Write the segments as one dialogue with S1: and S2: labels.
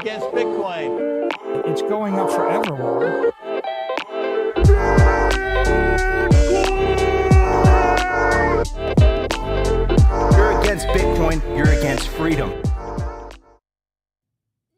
S1: against Bitcoin.
S2: It's going up forever.
S3: You're against Bitcoin, you're against freedom.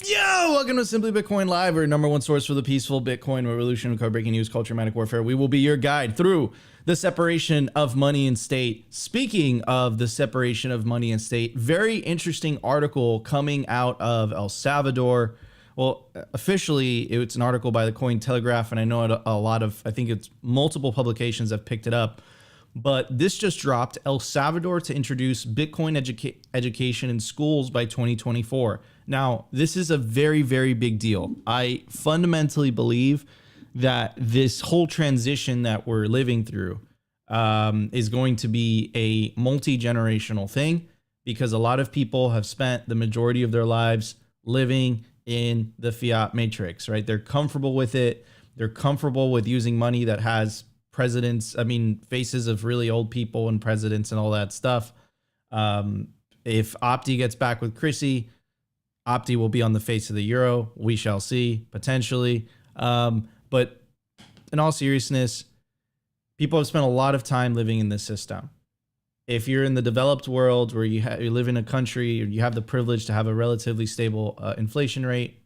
S4: Yo, welcome to Simply Bitcoin Live, our number one source for the peaceful Bitcoin revolution, code breaking news, culture, manic warfare. We will be your guide through the separation of money and state. Speaking of the separation of money and state, very interesting article coming out of El Salvador. Well, officially, it's an article by the Cointelegraph, and I know a lot of, I think it's multiple publications have picked it up. But this just dropped: El Salvador to introduce Bitcoin education in schools by 2024. Now, this is a very, very big deal. I fundamentally believe that this whole transition that we're living through is going to be a multi-generational thing, because a lot of people have spent the majority of their lives living in the fiat matrix, right? They're comfortable with it. They're comfortable with using money that has presidents, faces of really old people and presidents and all that stuff. If Opti gets back with Chrissy, Opti will be on the face of the euro. We shall see, potentially. But in all seriousness, people have spent a lot of time living in this system. If you're in the developed world where you live in a country, or you have the privilege to have a relatively stable inflation rate,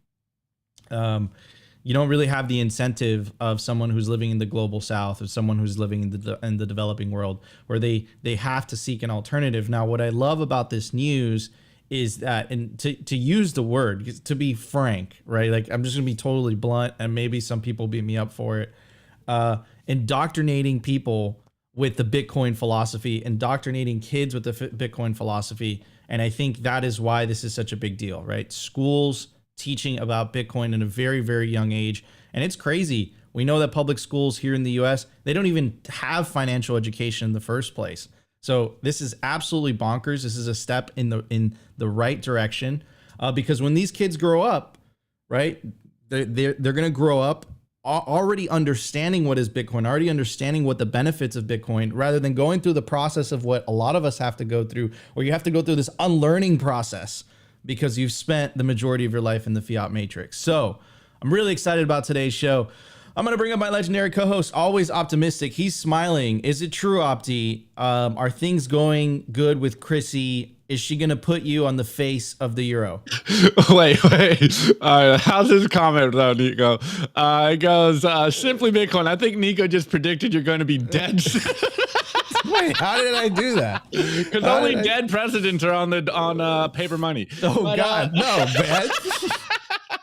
S4: you don't really have the incentive of someone who's living in the global south, or someone who's living in the developing world, where they have to seek an alternative. Now, what I love about this news is that, and to use the word, to be frank, right? Like, I'm just gonna be totally blunt, and maybe some people beat me up for it. Indoctrinating people with the Bitcoin philosophy, indoctrinating kids with the Bitcoin philosophy. And I think that is why this is such a big deal, right? Schools teaching about Bitcoin in a very, very young age. And it's crazy. We know that public schools here in the US, they don't even have financial education in the first place. So this is absolutely bonkers. This is a step in the right direction, because when these kids grow up, right, they're going to grow up already understanding what is Bitcoin, already understanding what the benefits of Bitcoin, rather than going through the process of what a lot of us have to go through, where you have to go through this unlearning process because you've spent the majority of your life in the fiat matrix. So I'm really excited about today's show. I'm going to bring up my legendary co-host, always optimistic. He's smiling. Is it true, Opti? Are things going good with Chrissy? Is she going to put you on the face of the euro?
S5: Wait. All right. How's this comment though, Nico? It goes, simply Bitcoin. I think Nico just predicted you're going to be dead.
S4: Wait, how did I do that?
S5: Because only dead presidents are on paper money.
S4: Oh, but, God, no, man.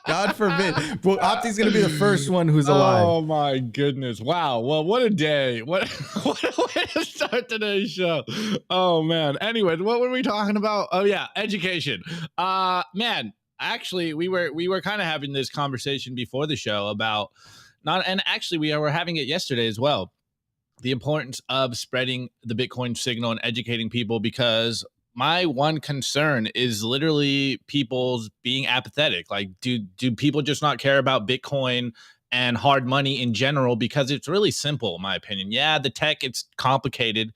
S4: God forbid. Well, Opti's going to be the first one who's alive.
S5: Oh, my goodness. Wow. Well, what a day. What a way to start today's show. Oh, man. Anyway, what were we talking about? Oh, yeah. Education. Man, actually, we were kind of having this conversation before the show about we were having it yesterday as well. The importance of spreading the Bitcoin signal and educating people, because my one concern is literally people's being apathetic. Like, do people just not care about Bitcoin and hard money in general? Because it's really simple, in my opinion. Yeah, the tech, it's complicated,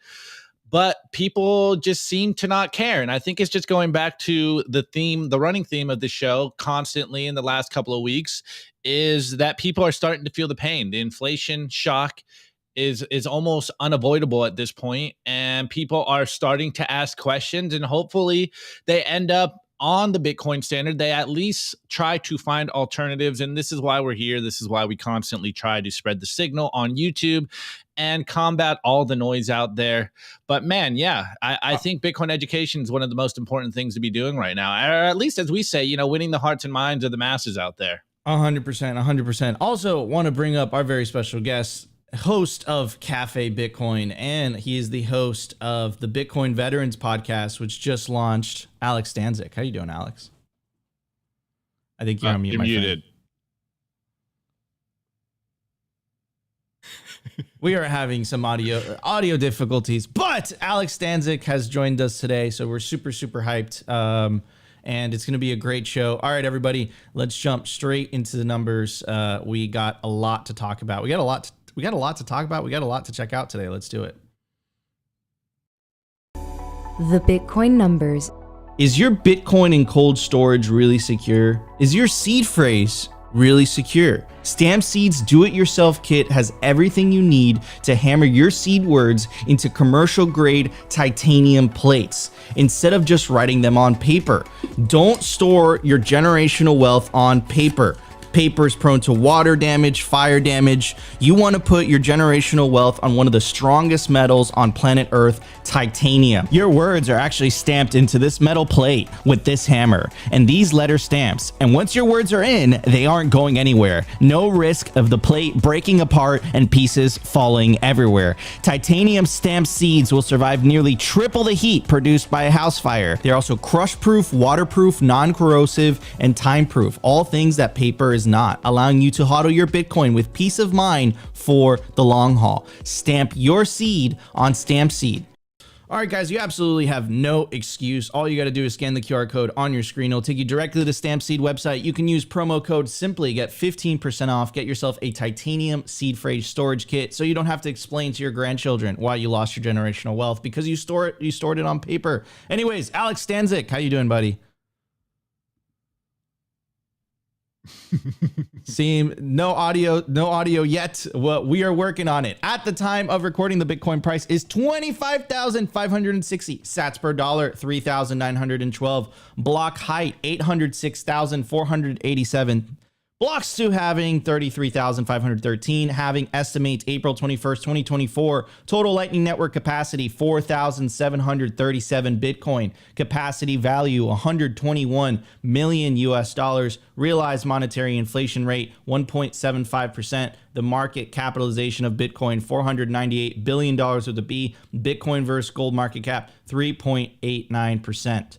S5: but people just seem to not care. And I think it's just going back to the running theme of the show constantly in the last couple of weeks, is that people are starting to feel the pain. The inflation shock is almost unavoidable at this point, and people are starting to ask questions, and hopefully they end up on the Bitcoin standard. They at least try to find alternatives, and this is why we're here. This is why we constantly try to spread the signal on YouTube and combat all the noise out there. But man, yeah, I think Bitcoin education is one of the most important things to be doing right now, or at least, as we say, winning the hearts and minds of the masses out there.
S4: 100%, 100%. Also want to bring up our very special guest, host of Cafe Bitcoin, and he is the host of the Bitcoin Veterans podcast, which just launched. Alex Stanzik. How you doing, Alex? I think you're on mute.
S5: You're muted.
S4: We are having some audio difficulties, but Alex Stanzik has joined us today, so we're super hyped. And it's going to be a great show. All right, everybody, let's jump straight into the numbers. We got a lot to talk about. We got a lot to talk about. We got a lot to check out today. Let's do it.
S6: The Bitcoin numbers.
S4: Is your Bitcoin in cold storage really secure? Is your seed phrase really secure? Stamp Seed's do-it-yourself kit has everything you need to hammer your seed words into commercial-grade titanium plates instead of just writing them on paper. Don't store your generational wealth on paper. Paper is prone to water damage, fire damage. You want to put your generational wealth on one of the strongest metals on planet Earth, titanium. Your words are actually stamped into this metal plate with this hammer and these letter stamps. And once your words are in, they aren't going anywhere. No risk of the plate breaking apart and pieces falling everywhere. Titanium stamped seeds will survive nearly triple the heat produced by a house fire. They're also crush-proof, waterproof, non-corrosive, and time-proof. All things that paper is not, allowing you to hodl your Bitcoin with peace of mind for the long haul. Stamp your seed on Stamp Seed. All right, guys, you absolutely have no excuse. All you got to do is scan the QR code on your screen. It'll take you directly to the Stamp Seed website. You can use promo code SIMPLY, get 15% off, get yourself a titanium seed phrase storage kit so you don't have to explain to your grandchildren why you lost your generational wealth because you stored it on paper. Anyways, Alex Stanzik, how you doing, buddy? Seem no audio yet. Well, we are working on it. At the time of recording, the Bitcoin price is 25,560 sats per dollar, 3,912. Block height 806,487. Blocks to halving 33,513. Halving estimates April 21st, 2024. Total Lightning Network capacity 4,737 Bitcoin. Capacity value 121 million US dollars. Realized monetary inflation rate 1.75%. The market capitalization of Bitcoin $498 billion with a B. Bitcoin versus gold market cap 3.89%.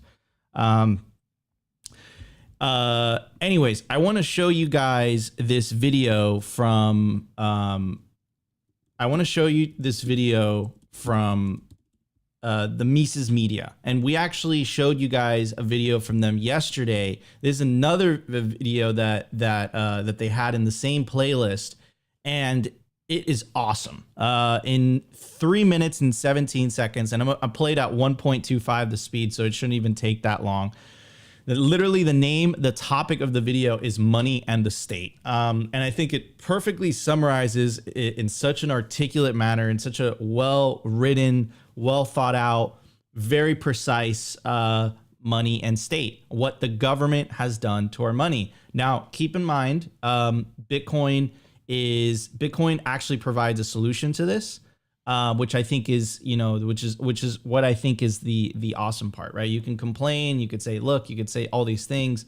S4: Anyways, I want to show you guys this video from the Mises Media, and we actually showed you guys a video from them yesterday. There's another video that they had in the same playlist, and it is awesome. In 3 minutes and 17 seconds, and I played at 1.25 the speed, so it shouldn't even take that long. Literally, the topic of the video is money and the state. And I think it perfectly summarizes it in such an articulate manner, in such a well-written, well-thought-out, very precise money and state, what the government has done to our money. Now, keep in mind, Bitcoin actually provides a solution to this. Which I think is, which is what I think is the awesome part, right? You can complain, you could say, look, you could say all these things,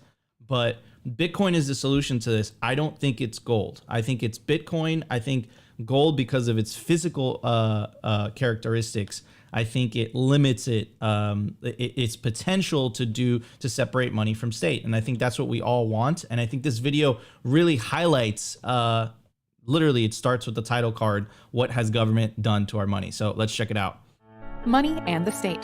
S4: but Bitcoin is the solution to this. I don't think it's gold. I think it's Bitcoin. I think gold, because of its physical characteristics, I think it limits its potential to separate money from state. And I think that's what we all want. And I think this video really highlights, literally, it starts with the title card, what has government done to our money? So let's check it out.
S1: Money and the state.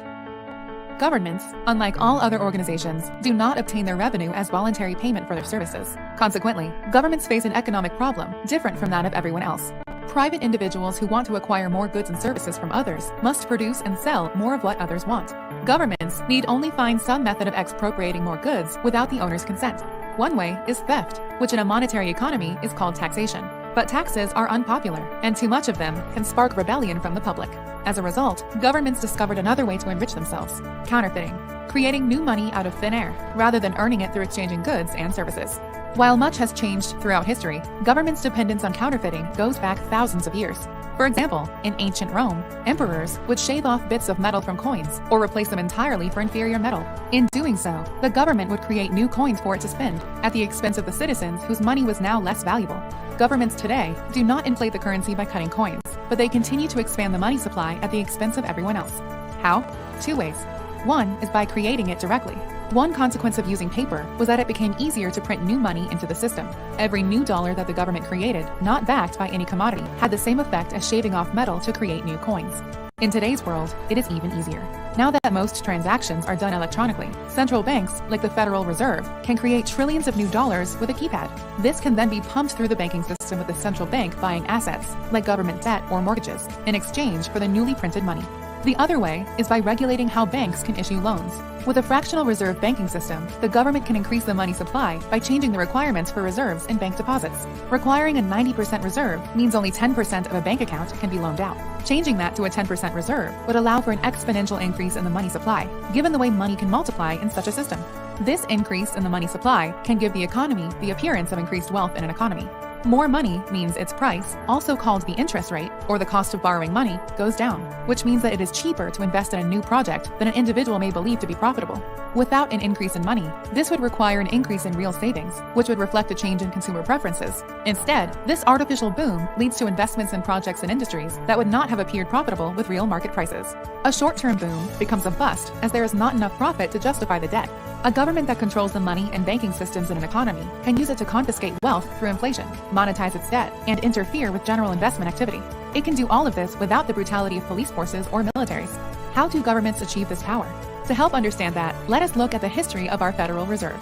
S1: Governments, unlike all other organizations, do not obtain their revenue as voluntary payment for their services. Consequently, governments face an economic problem different from that of everyone else. Private individuals who want to acquire more goods and services from others must produce and sell more of what others want. Governments need only find some method of expropriating more goods without the owner's consent. One way is theft, which in a monetary economy is called taxation. But taxes are unpopular, and too much of them can spark rebellion from the public. As a result, governments discovered another way to enrich themselves: counterfeiting, creating new money out of thin air, rather than earning it through exchanging goods and services. While much has changed throughout history, government's dependence on counterfeiting goes back thousands of years. For example, in ancient Rome, emperors would shave off bits of metal from coins or replace them entirely for inferior metal. In doing so, the government would create new coins for it to spend, at the expense of the citizens whose money was now less valuable. Governments today do not inflate the currency by cutting coins, but they continue to expand the money supply at the expense of everyone else. How? Two ways. One is by creating it directly. One consequence of using paper was that it became easier to print new money into the system. Every new dollar that the government created, not backed by any commodity, had the same effect as shaving off metal to create new coins. In today's world, it is even easier. Now that most transactions are done electronically, central banks, like the Federal Reserve, can create trillions of new dollars with a keypad. This can then be pumped through the banking system with the central bank buying assets, like government debt or mortgages, in exchange for the newly printed money. The other way is by regulating how banks can issue loans. With a fractional reserve banking system, the government can increase the money supply by changing the requirements for reserves in bank deposits. Requiring a 90% reserve means only 10% of a bank account can be loaned out. Changing that to a 10% reserve would allow for an exponential increase in the money supply, given the way money can multiply in such a system. This increase in the money supply can give the economy the appearance of increased wealth in an economy. More money means its price, also called the interest rate, or the cost of borrowing money, goes down, which means that it is cheaper to invest in a new project than an individual may believe to be profitable. Without an increase in money, this would require an increase in real savings, which would reflect a change in consumer preferences. Instead, this artificial boom leads to investments in projects and industries that would not have appeared profitable with real market prices. A short-term boom becomes a bust as there is not enough profit to justify the debt. A government that controls the money and banking systems in an economy can use it to confiscate wealth through inflation, monetize its debt, and interfere with general investment activity. It can do all of this without the brutality of police forces or militaries. How do governments achieve this power? To help understand that, let us look at the history of our Federal Reserve.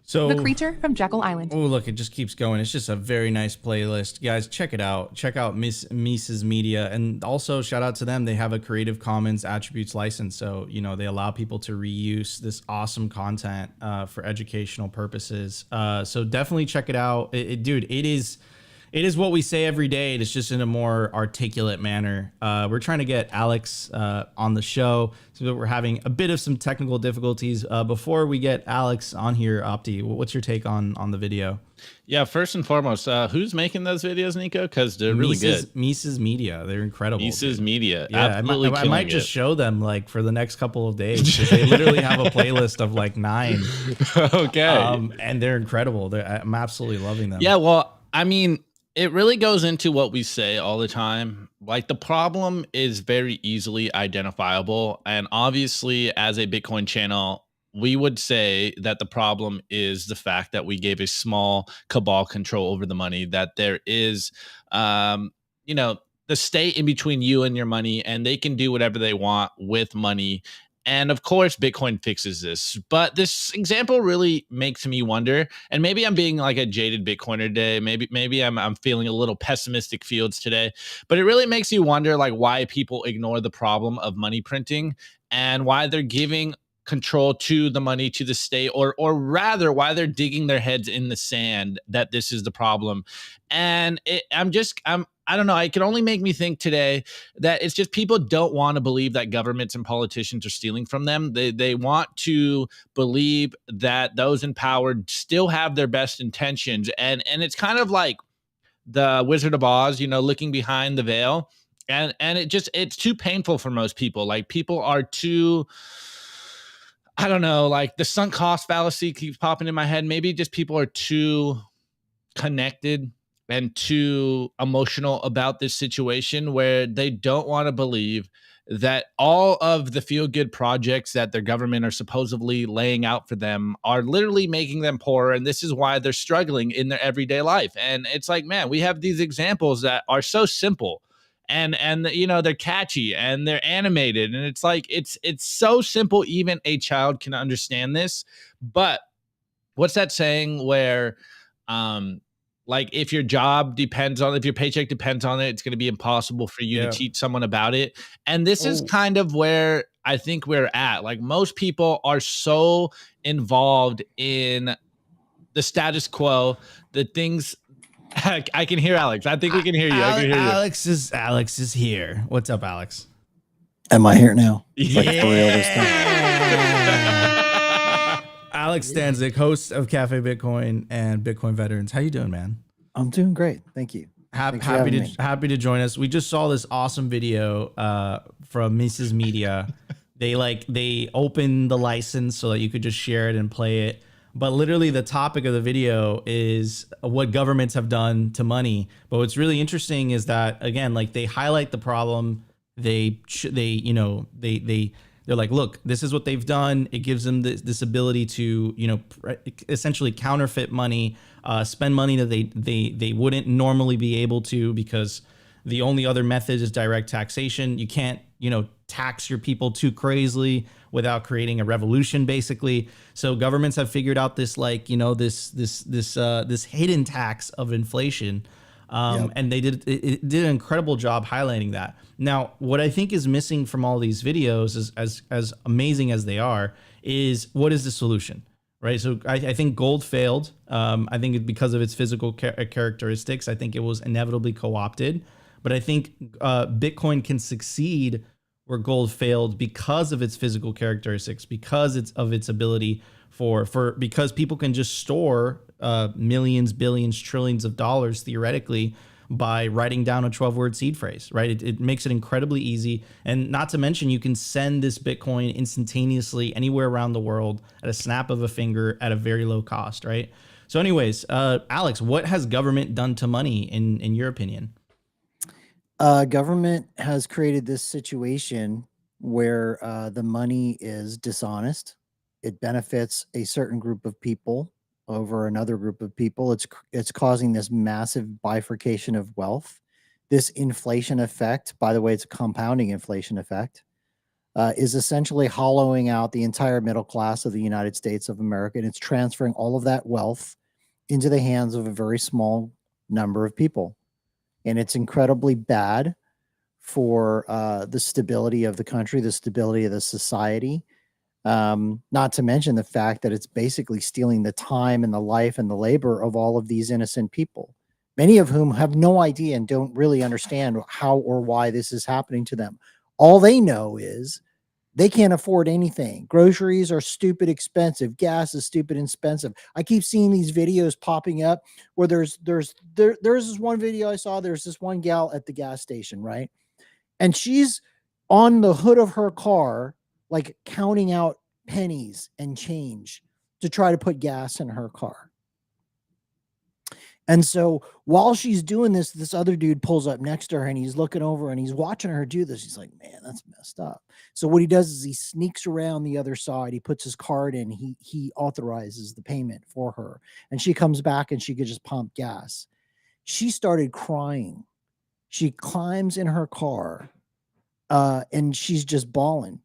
S4: So
S1: The Creature from Jekyll Island.
S4: Oh, look, it just keeps going. It's just a very nice playlist. Guys, check it out. Check out Mises Media. And also, shout out to them. They have a Creative Commons attributes license. So, you know, they allow people to reuse this awesome content for educational purposes. So definitely check it out. Dude, it is what we say every day. It's just in a more articulate manner. We're trying to get Alex on the show. So we're having a bit of some technical difficulties. Before we get Alex on here, Opti, what's your take on the video?
S5: Yeah, first and foremost, who's making those videos, Nico? Because they're really good.
S4: Mises Media. They're incredible.
S5: Mises Media.
S4: Yeah,
S5: absolutely
S4: I might just show them like for the next couple of days. Because they literally have a playlist of like 9.
S5: Okay.
S4: And they're incredible. I'm absolutely loving them.
S5: Yeah, well, I mean, it really goes into what we say all the time. Like, the problem is very easily identifiable. And obviously, as a Bitcoin channel, we would say that the problem is the fact that we gave a small cabal control over the money, that there is, you know, the state in between you and your money, and they can do whatever they want with money. And of course, Bitcoin fixes this. But this example really makes me wonder, and maybe I'm being like a jaded Bitcoiner today. Maybe I'm feeling a little pessimistic fields today. But it really makes you wonder, like, why people ignore the problem of money printing and why they're giving control to the money, to the state, or rather why they're digging their heads in the sand that this is the problem. And I don't know. It can only make me think today that it's just people don't want to believe that governments and politicians are stealing from them. They want to believe that those in power still have their best intentions. And it's kind of like the Wizard of Oz, you know, looking behind the veil. And it's too painful for most people. Like, people are too, I don't know, like the sunk cost fallacy keeps popping in my head. Maybe just people are too connected and too emotional about this situation, where they don't want to believe that all of the feel-good projects that their government are supposedly laying out for them are literally making them poorer, and this is why they're struggling in their everyday life. And it's like, man, we have these examples that are so simple, and you know, they're catchy and they're animated, and it's like it's so simple, even a child can understand this. But what's that saying where like, if your job depends on, if your paycheck depends on it, it's going to be impossible for you to teach someone about it. And this is kind of where I think we're at. Like, most people are so involved in the status quo, the things. I can hear Alex. I think we can hear you. I can hear you.
S4: Alex is here. What's up, Alex?
S6: Am I here now?
S4: Yeah.
S6: Like, for real this time?
S4: Alex Stanzik, host of Cafe Bitcoin and Bitcoin Veterans. How you doing, man?
S6: I'm doing great. Thank you.
S4: Happy to join us. We just saw this awesome video from Mises Media. They opened the license so that you could just share it and play it. But literally the topic of the video is what governments have done to money. But what's really interesting is that, again, like, they highlight the problem. They're like, look, this is what they've done. It gives them this ability to, you know, essentially counterfeit money, spend money that they wouldn't normally be able to, because the only other method is direct taxation. You can't, you know, tax your people too crazily without creating a revolution, basically. So governments have figured out this, like, you know, this hidden tax of inflation. And they it did an incredible job highlighting that. Now, what I think is missing from all these videos, is as amazing as they are, is what is the solution, right? So I think gold failed. I think because of its physical characteristics, I think it was inevitably co-opted. But I think Bitcoin can succeed where gold failed because of its physical characteristics, because of its ability because people can just store millions, billions, trillions of dollars theoretically by writing down a 12-word seed phrase, right? It makes it incredibly easy. And not to mention, you can send this Bitcoin instantaneously anywhere around the world at a snap of a finger at a very low cost, right? So anyways, Alex, what has government done to money in your opinion?
S6: Government has created this situation where the money is dishonest. It benefits a certain group of people over another group of people. It's causing this massive bifurcation of wealth. This inflation effect, by the way, it's a compounding inflation effect, is essentially hollowing out the entire middle class of the United States of America, and it's transferring all of that wealth into the hands of a very small number of people. And it's incredibly bad for the stability of the country, the stability of the society. Not to mention the fact that it's basically stealing the time and the life and the labor of all of these innocent people, many of whom have no idea and don't really understand how or why this is happening to them. All they know is they can't afford anything. Groceries are stupid expensive. Gas is stupid expensive. I keep seeing these videos popping up where there's this one video I saw. There's this one gal at the gas station, right? And she's on the hood of her car, like counting out pennies and change to try to put gas in her car. And so while she's doing this, this other dude pulls up next to her and he's looking over and he's watching her do this. He's like, man, that's messed up. So what he does is he sneaks around the other side. He puts his card in. He authorizes the payment for her. And she comes back and she could just pump gas. She started crying. She climbs in her car and she's just bawling.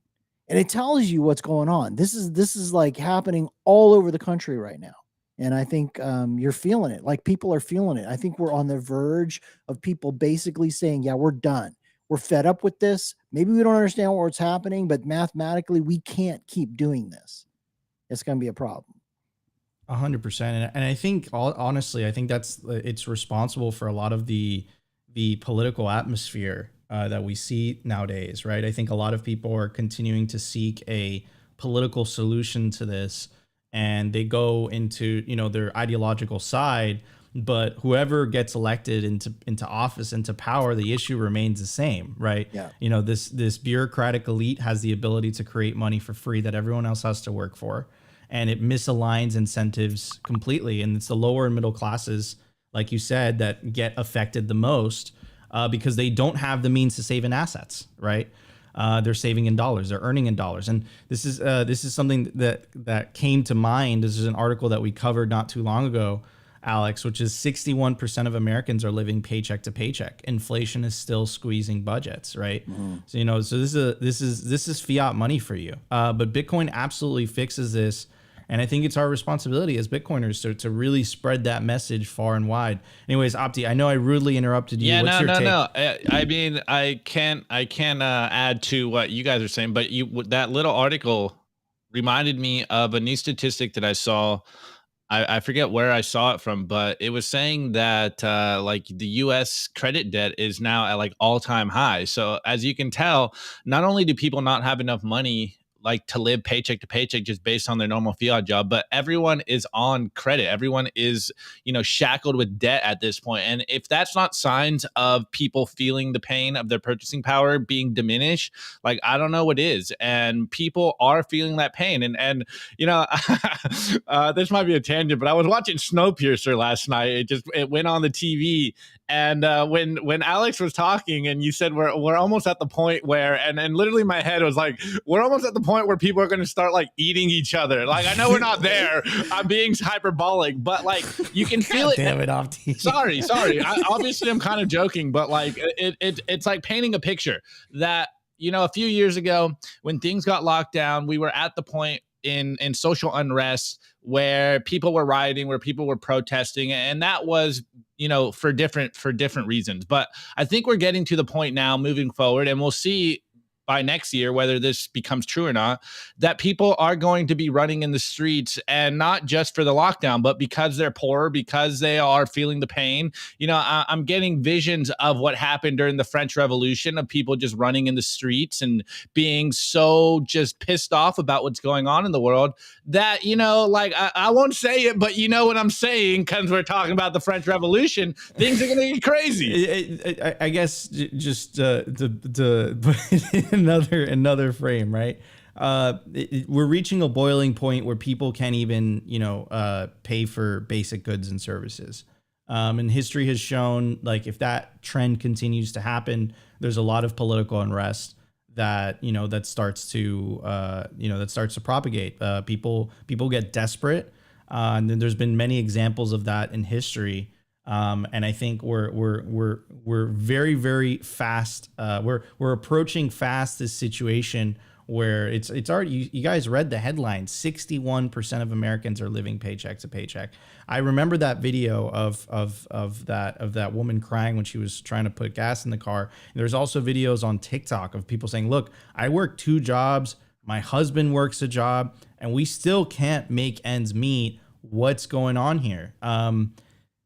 S6: And it tells you what's going on. This is like happening all over the country right now. And I think you're feeling it. Like people are feeling it. I think we're on the verge of people basically saying, yeah, we're done. We're fed up with this. Maybe we don't understand what's happening, but mathematically, we can't keep doing this. It's going to be a problem.
S4: 100%. And I think, honestly, I think it's responsible for a lot of the political atmosphere that we see nowadays, right? I think a lot of people are continuing to seek a political solution to this, and they go into, their ideological side, but whoever gets elected into office, into power, the issue remains the same, right?
S6: Yeah.
S4: This bureaucratic elite has the ability to create money for free that everyone else has to work for, and it misaligns incentives completely. And it's the lower and middle classes, like you said, that get affected the most because they don't have the means to save in assets, right? They're saving in dollars, they're earning in dollars. And this is something that came to mind. This is an article that we covered not too long ago, Alex, which is 61% of Americans are living paycheck to paycheck. Inflation is still squeezing budgets, right? Mm-hmm. So this is fiat money for you. But Bitcoin absolutely fixes this. And I think it's our responsibility as Bitcoiners to really spread that message far and wide. Anyways, Opti, I know I rudely interrupted you.
S5: Yeah,
S4: What's your take?
S5: no. I mean, I can't add to what you guys are saying, but that little article reminded me of a new statistic that I saw. I forget where I saw it from, but it was saying that like the U.S. credit debt is now at like all-time high. So as you can tell, not only do people not have enough money like to live paycheck to paycheck just based on their normal fiat job, but everyone is on credit. Everyone is, shackled with debt at this point. And if that's not signs of people feeling the pain of their purchasing power being diminished, like, I don't know what is. And people are feeling that pain. And this might be a tangent, but I was watching Snowpiercer last night. It went on the TV. And when Alex was talking and you said we're almost at the point where, and literally my head was like, we're almost at the point where people are going to start like eating each other. Like, I know we're not there. I'm being hyperbolic, but like you can feel it.
S4: Damn it, Opti.
S5: Sorry. Obviously, I'm kind of joking, but like it's like painting a picture that, a few years ago when things got locked down, we were at the point in social unrest where people were rioting, where people were protesting, and that was for different reasons. But I think we're getting to the point now moving forward, and we'll see by next year, whether this becomes true or not, that people are going to be running in the streets, and not just for the lockdown, but because they're poor, because they are feeling the pain. I'm getting visions of what happened during the French Revolution, of people just running in the streets and being so just pissed off about what's going on in the world that, I won't say it, but you know what I'm saying, because we're talking about the French Revolution, things are going to get crazy.
S4: I guess just to put another frame, right? We're reaching a boiling point where people can't even, pay for basic goods and services. And history has shown, like, if that trend continues to happen, there's a lot of political unrest that starts to propagate. People get desperate, and then there's been many examples of that in history. And I think we're very, very fast. We're approaching fast this situation where it's already, you guys read the headline, 61% of Americans are living paycheck to paycheck. I remember that video of that woman crying when she was trying to put gas in the car. And there's also videos on TikTok of people saying, look, I work 2 jobs. My husband works a job, and we still can't make ends meet. What's going on here?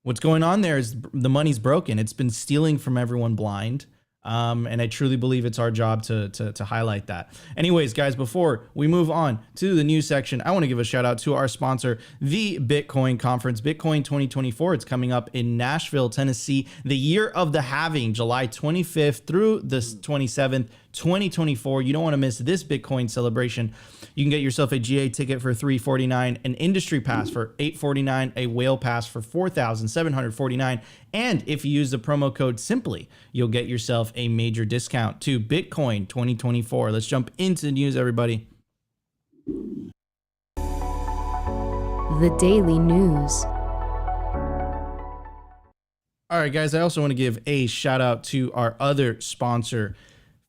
S4: What's going on there is the money's broken. It's been stealing from everyone blind. And I truly believe it's our job to highlight that. Anyways, guys, before we move on to the news section, I want to give a shout out to our sponsor, the Bitcoin Conference, Bitcoin 2024. It's coming up in Nashville, Tennessee, the year of the halving, July 25th through the 27th, 2024. You don't want to miss this Bitcoin celebration. You can get yourself a GA ticket for $349, an industry pass for $849, a whale pass for $4,749. And if you use the promo code SIMPLY, you'll get yourself a major discount to Bitcoin 2024. Let's jump into the news, everybody.
S7: The Daily News.
S4: All right, guys, I also want to give a shout out to our other sponsor,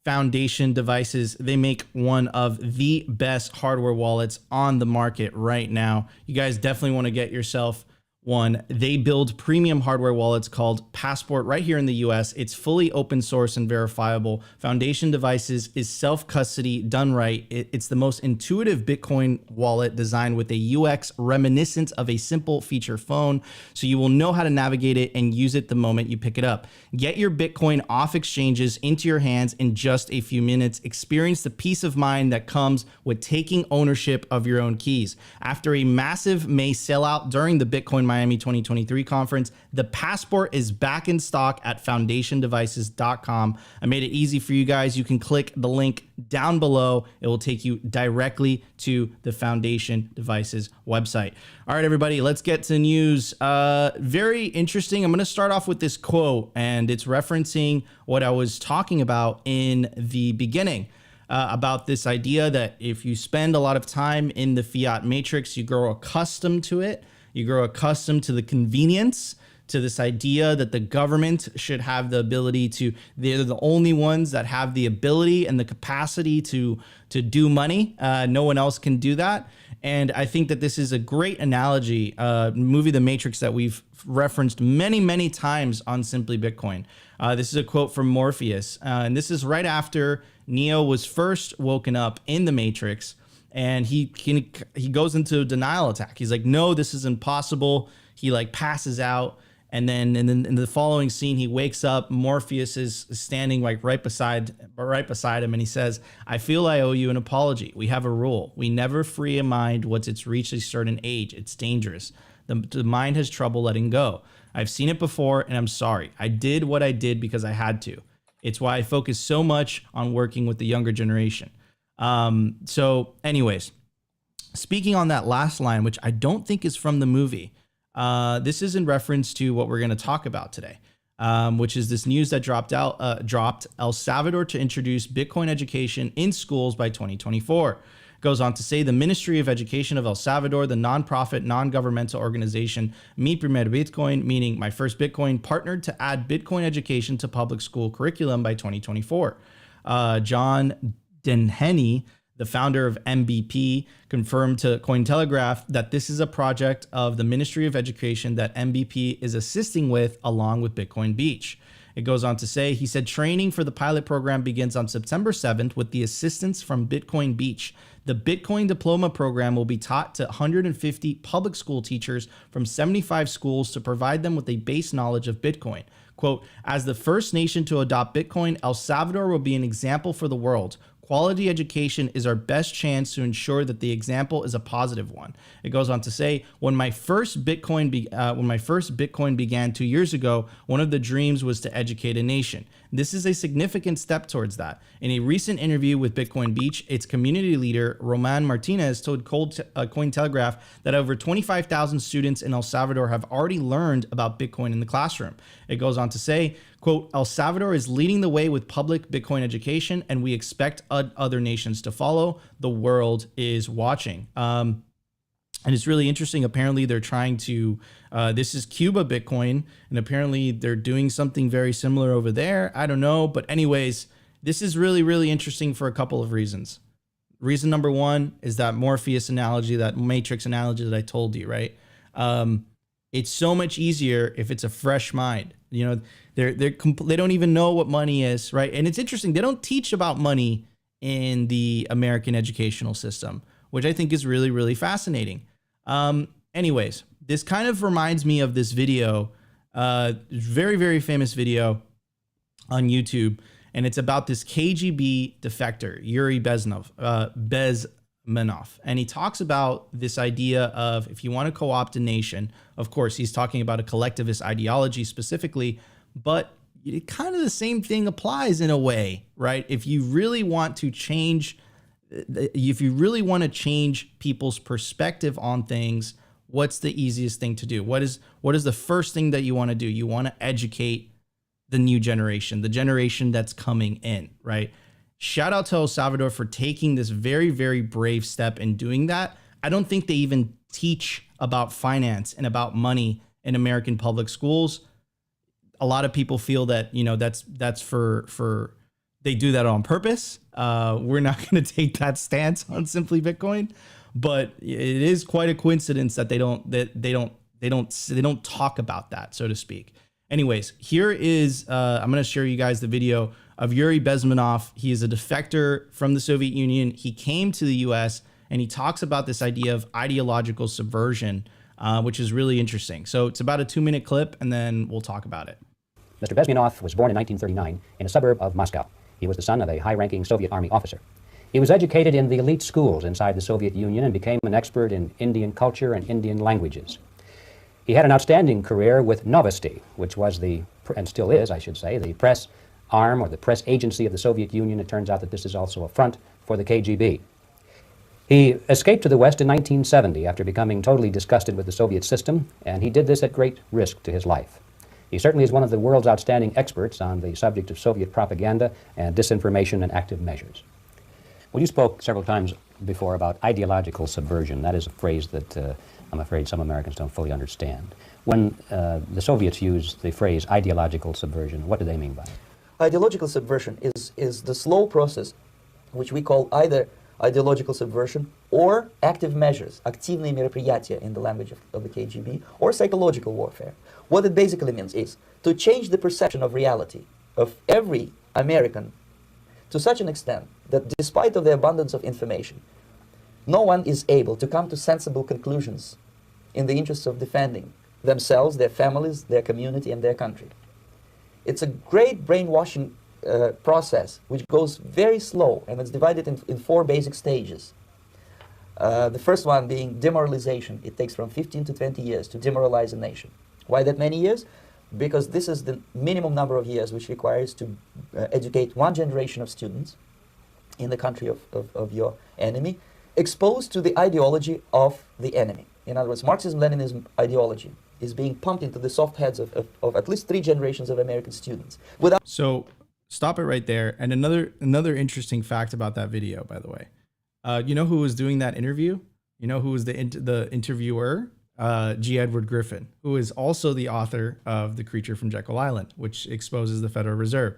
S4: Foundation Devices. They make one of the best hardware wallets on the market right now. You guys definitely want to get yourself one. They build premium hardware wallets called Passport right here in the US. It's fully open source and verifiable. Foundation Devices is self-custody done right. It's the most intuitive Bitcoin wallet designed with a UX reminiscent of a simple feature phone, so you will know how to navigate it and use it the moment you pick it up. Get your Bitcoin off exchanges into your hands in just a few minutes. Experience the peace of mind that comes with taking ownership of your own keys. After a massive May sellout during the Bitcoin Miami 2023 conference, the Passport is back in stock at foundationdevices.com. I made it easy for you guys. You can click the link down below. It will take you directly to the Foundation Devices website. All right, everybody, let's get to news. Very interesting. I'm going to start off with this quote, and it's referencing what I was talking about in the beginning. About this idea that if you spend a lot of time in the fiat matrix, you grow accustomed to it. You grow accustomed to the convenience, to this idea that the government should have the ability to, they're the only ones that have the ability and the capacity to do money. No one else can do that. And I think that this is a great analogy, movie The Matrix, that we've referenced many, many times on Simply Bitcoin. This is a quote from Morpheus. And this is right after Neo was first woken up in the Matrix. And he goes into a denial attack. He's like, no, this is impossible. He like passes out. And then in the following scene, he wakes up. Morpheus is standing like right beside him. And he says, I feel I owe you an apology. We have a rule. We never free a mind once it's reached a certain age. It's dangerous. The mind has trouble letting go. I've seen it before, and I'm sorry. I did what I did because I had to. It's why I focus so much on working with the younger generation. So anyways, speaking on that last line, which I don't think is from the movie, this is in reference to what we're going to talk about today, which is this news that dropped El Salvador to introduce Bitcoin education in schools by 2024. Goes on to say the Ministry of Education of El Salvador, the nonprofit, non-governmental organization Mi Primer Bitcoin, meaning my first Bitcoin, partnered to add Bitcoin education to public school curriculum by 2024. John Denheney, The founder of MBP confirmed to Cointelegraph that this is a project of the Ministry of Education that MBP is assisting with along with Bitcoin Beach. It goes on to say, he said, training for the pilot program begins on September 7th with the assistance from Bitcoin Beach. The Bitcoin Diploma program will be taught to 150 public school teachers from 75 schools to provide them with a base knowledge of Bitcoin. Quote, as the first nation to adopt Bitcoin, El Salvador will be an example for the world. Quality education is our best chance to ensure that the example is a positive one. It goes on to say, when my first Bitcoin began 2 years ago, one of the dreams was to educate a nation. This is a significant step towards that. In a recent interview with Bitcoin Beach, its community leader, Roman Martinez, told Cointelegraph that over 25,000 students in El Salvador have already learned about Bitcoin in the classroom. It goes on to say, quote, El Salvador is leading the way with public Bitcoin education, and we expect other nations to follow. The world is watching. And it's really interesting. Apparently, they're trying to, this is Cuba Bitcoin, and apparently they're doing something very similar over there. I don't know. But anyways, this is really, really interesting for a couple of reasons. Reason number one is that Morpheus analogy, that matrix analogy that I told you, right? It's so much easier if it's a fresh mind. You know, they don't even know what money is, right? And it's interesting. They don't teach about money in the American educational system, which I think is really, really fascinating. Anyways, this kind of reminds me of this video, very, very famous video on YouTube. And it's about this KGB defector, Yuri Bezmenov. And he talks about this idea of if you want to co-opt a nation, of course, he's talking about a collectivist ideology specifically, but kind of the same thing applies in a way, right? If you really want to change people's perspective on things, what's the easiest thing to do? What is the first thing that you want to do? You want to educate the new generation, the generation that's coming in, right? Shout out to El Salvador for taking this very, very brave step in doing that. I don't think they even teach about finance and about money in American public schools. A lot of people feel that, you know, that's for they do that on purpose. We're not going to take that stance on Simply Bitcoin, but it is quite a coincidence that they don't talk about that, so to speak. Anyways, here is I'm going to share you guys the video of Yuri Bezmenov. He is a defector from the Soviet Union. He came to the US and he talks about this idea of ideological subversion, which is really interesting. So it's about a 2-minute clip and then we'll talk about it.
S8: Mr. Bezmenov was born in 1939 in a suburb of Moscow. He was the son of a high-ranking Soviet Army officer. He was educated in the elite schools inside the Soviet Union and became an expert in Indian culture and Indian languages. He had an outstanding career with Novosti, which was and still is, I should say, the press arm or the press agency of the Soviet Union. It turns out that this is also a front for the KGB. He escaped to the West in 1970 after becoming totally disgusted with the Soviet system, and he did this at great risk to his life. He certainly is one of the world's outstanding experts on the subject of Soviet propaganda and disinformation and active measures. Well, you spoke several times before about ideological subversion. That is a phrase that I'm afraid some Americans don't fully understand. When the Soviets use the phrase ideological subversion, what do they mean by it?
S9: Ideological subversion is the slow process which we call either ideological subversion or active measures, активные мероприятия in the language of the KGB, or psychological warfare. What it basically means is to change the perception of reality of every American to such an extent that despite of the abundance of information, no one is able to come to sensible conclusions in the interests of defending themselves, their families, their community, and their country. It's a great brainwashing process which goes very slow, and it's divided in 4 basic stages. The first one being demoralization. It takes from 15 to 20 years to demoralize a nation. Why that many years? Because this is the minimum number of years which requires to educate one generation of students in the country of your enemy, exposed to the ideology of the enemy. In other words, Marxism-Leninism ideology is being pumped into the soft heads of at least 3 generations of American students.
S4: So stop it right there. And another interesting fact about that video, by the way, you know who was doing that interview? You know who was the interviewer? G. Edward Griffin, who is also the author of The Creature from Jekyll Island, which exposes the Federal Reserve.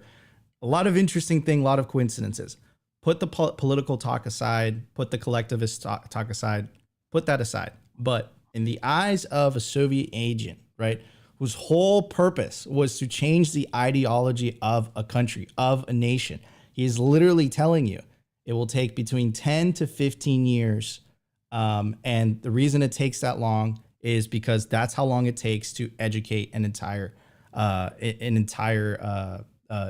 S4: A lot of interesting thing, a lot of coincidences. put the political talk aside, put the collectivist talk aside, put that aside. But in the eyes of a Soviet agent, right, whose whole purpose was to change the ideology of a country, of a nation, he is literally telling you it will take between 10 to 15 years. And the reason it takes that long is because that's how long it takes to educate an entire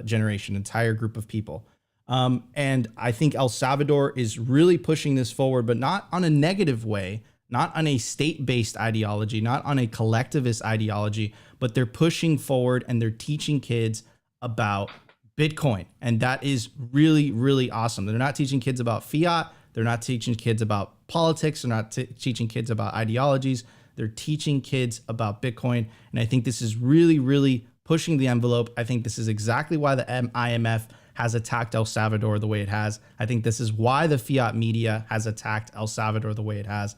S4: generation, entire group of people. And I think El Salvador is really pushing this forward, but not on a negative way, not on a state-based ideology, not on a collectivist ideology, but they're pushing forward and they're teaching kids about Bitcoin. And that is really, really awesome. They're not teaching kids about fiat. They're not teaching kids about politics. They're not teaching kids about ideologies. They're teaching kids about Bitcoin. And I think this is really, really pushing the envelope. I think this is exactly why the IMF has attacked El Salvador the way it has. I think this is why the fiat media has attacked El Salvador the way it has,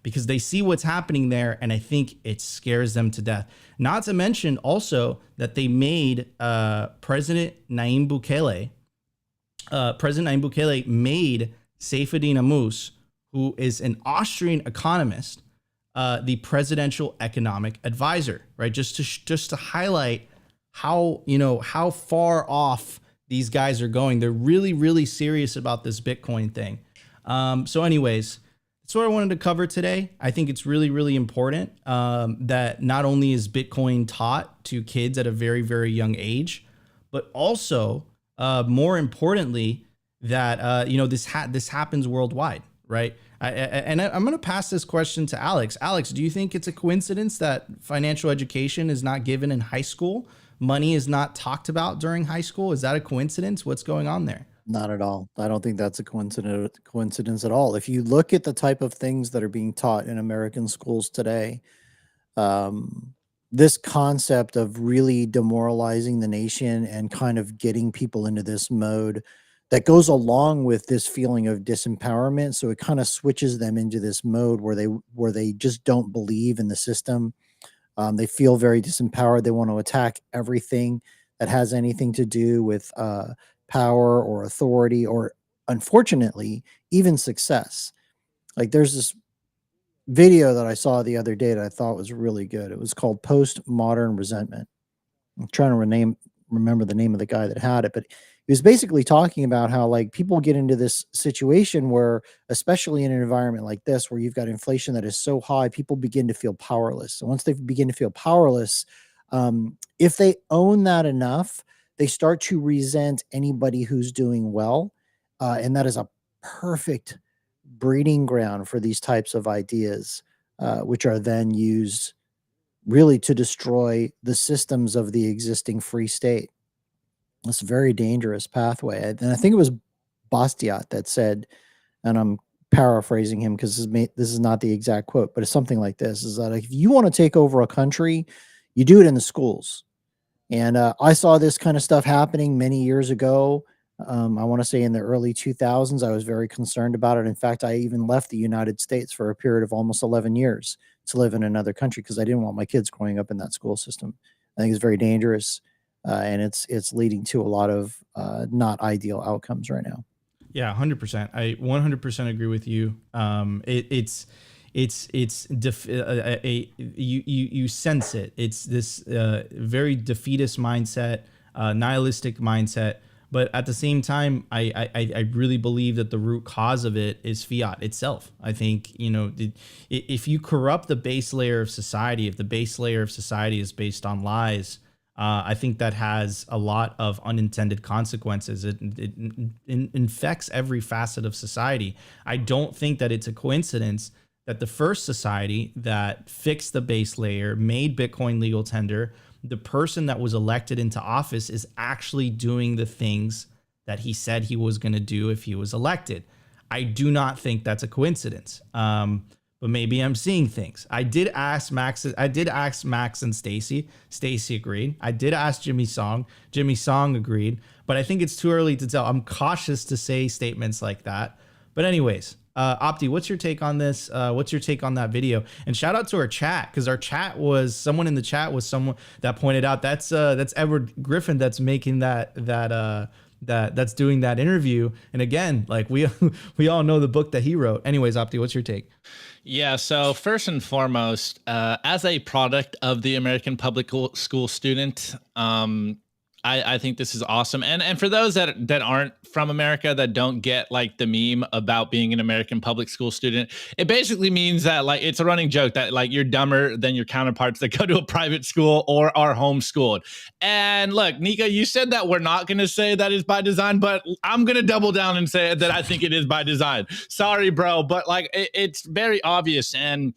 S4: because they see what's happening there, and I think it scares them to death. Not to mention also that they made President Nayib Bukele made Seyfeddin Ammous, who is an Austrian economist, the presidential economic advisor, right? Just to highlight how far off these guys are going. They're really, really serious about this Bitcoin thing. So anyways, that's what I wanted to cover today. I think it's really, really important that not only is Bitcoin taught to kids at a very, very young age, but also more importantly, that this happens worldwide, right? I'm going to pass this question to Alex. Alex, do you think it's a coincidence that financial education is not given in high school? Money is not talked about during high school? Is that a coincidence? What's going on there?
S6: Not at all. I don't think that's a coincidence at all. If you look at the type of things that are being taught in American schools today, this concept of really demoralizing the nation and kind of getting people into this mode that goes along with this feeling of disempowerment. So it kind of switches them into this mode where they just don't believe in the system. They feel very disempowered. They want to attack everything that has anything to do with power or authority, or unfortunately, even success. Like there's this video that I saw the other day that I thought was really good. It was called Postmodern Resentment. I'm trying to remember the name of the guy that had it, but he was basically talking about how like people get into this situation where, especially in an environment like this, where you've got inflation that is so high, people begin to feel powerless. So once they begin to feel powerless, if they own that enough, they start to resent anybody who's doing well. And that is a perfect breeding ground for these types of ideas, which are then used really to destroy the systems of the existing free state. It's a very dangerous pathway. And I think it was Bastiat that said, and I'm paraphrasing him because this is not the exact quote, but it's something like this, is that if you want to take over a country, you do it in the schools. And I saw this kind of stuff happening many years ago. I want to say in the early 2000s, I was very concerned about it. In fact, I even left the United States for a period of almost 11 years to live in another country because I didn't want my kids growing up in that school system. I think it's very dangerous, and it's leading to a lot of not ideal outcomes right now.
S4: Yeah, 100%. I 100% agree with you. You sense it. It's this very defeatist mindset, nihilistic mindset. But at the same time, I really believe that the root cause of it is fiat itself. I think, if you corrupt the base layer of society, if the base layer of society is based on lies, I think that has a lot of unintended consequences. It infects every facet of society. I don't think that it's a coincidence that the first society that fixed the base layer, made Bitcoin legal tender, the person that was elected into office is actually doing the things that he said he was going to do if he was elected. I do not think that's a coincidence. But maybe I'm seeing things. I did ask Max and Stacy. Stacy agreed. I did ask Jimmy Song. Jimmy Song agreed. But I think it's too early to tell. I'm cautious to say statements like that. But anyways, Opti, what's your take on this? What's your take on that video? And shout out to our chat, because our chat was someone in the chat was someone that pointed out that's Edward Griffin that's making that that's doing that interview. And again, like we all know the book that he wrote. Anyways, Opti, what's your take?
S5: Yeah, so first and foremost, as a product of the American public school student, I think this is awesome. And for those that aren't from America, that don't get like the meme about being an American public school student, it basically means that like it's a running joke that like you're dumber than your counterparts that go to a private school or are homeschooled. And look, Nico, you said that we're not going to say that is by design, but I'm going to double down and say that I think it is by design. Sorry, bro, but like it's very obvious. And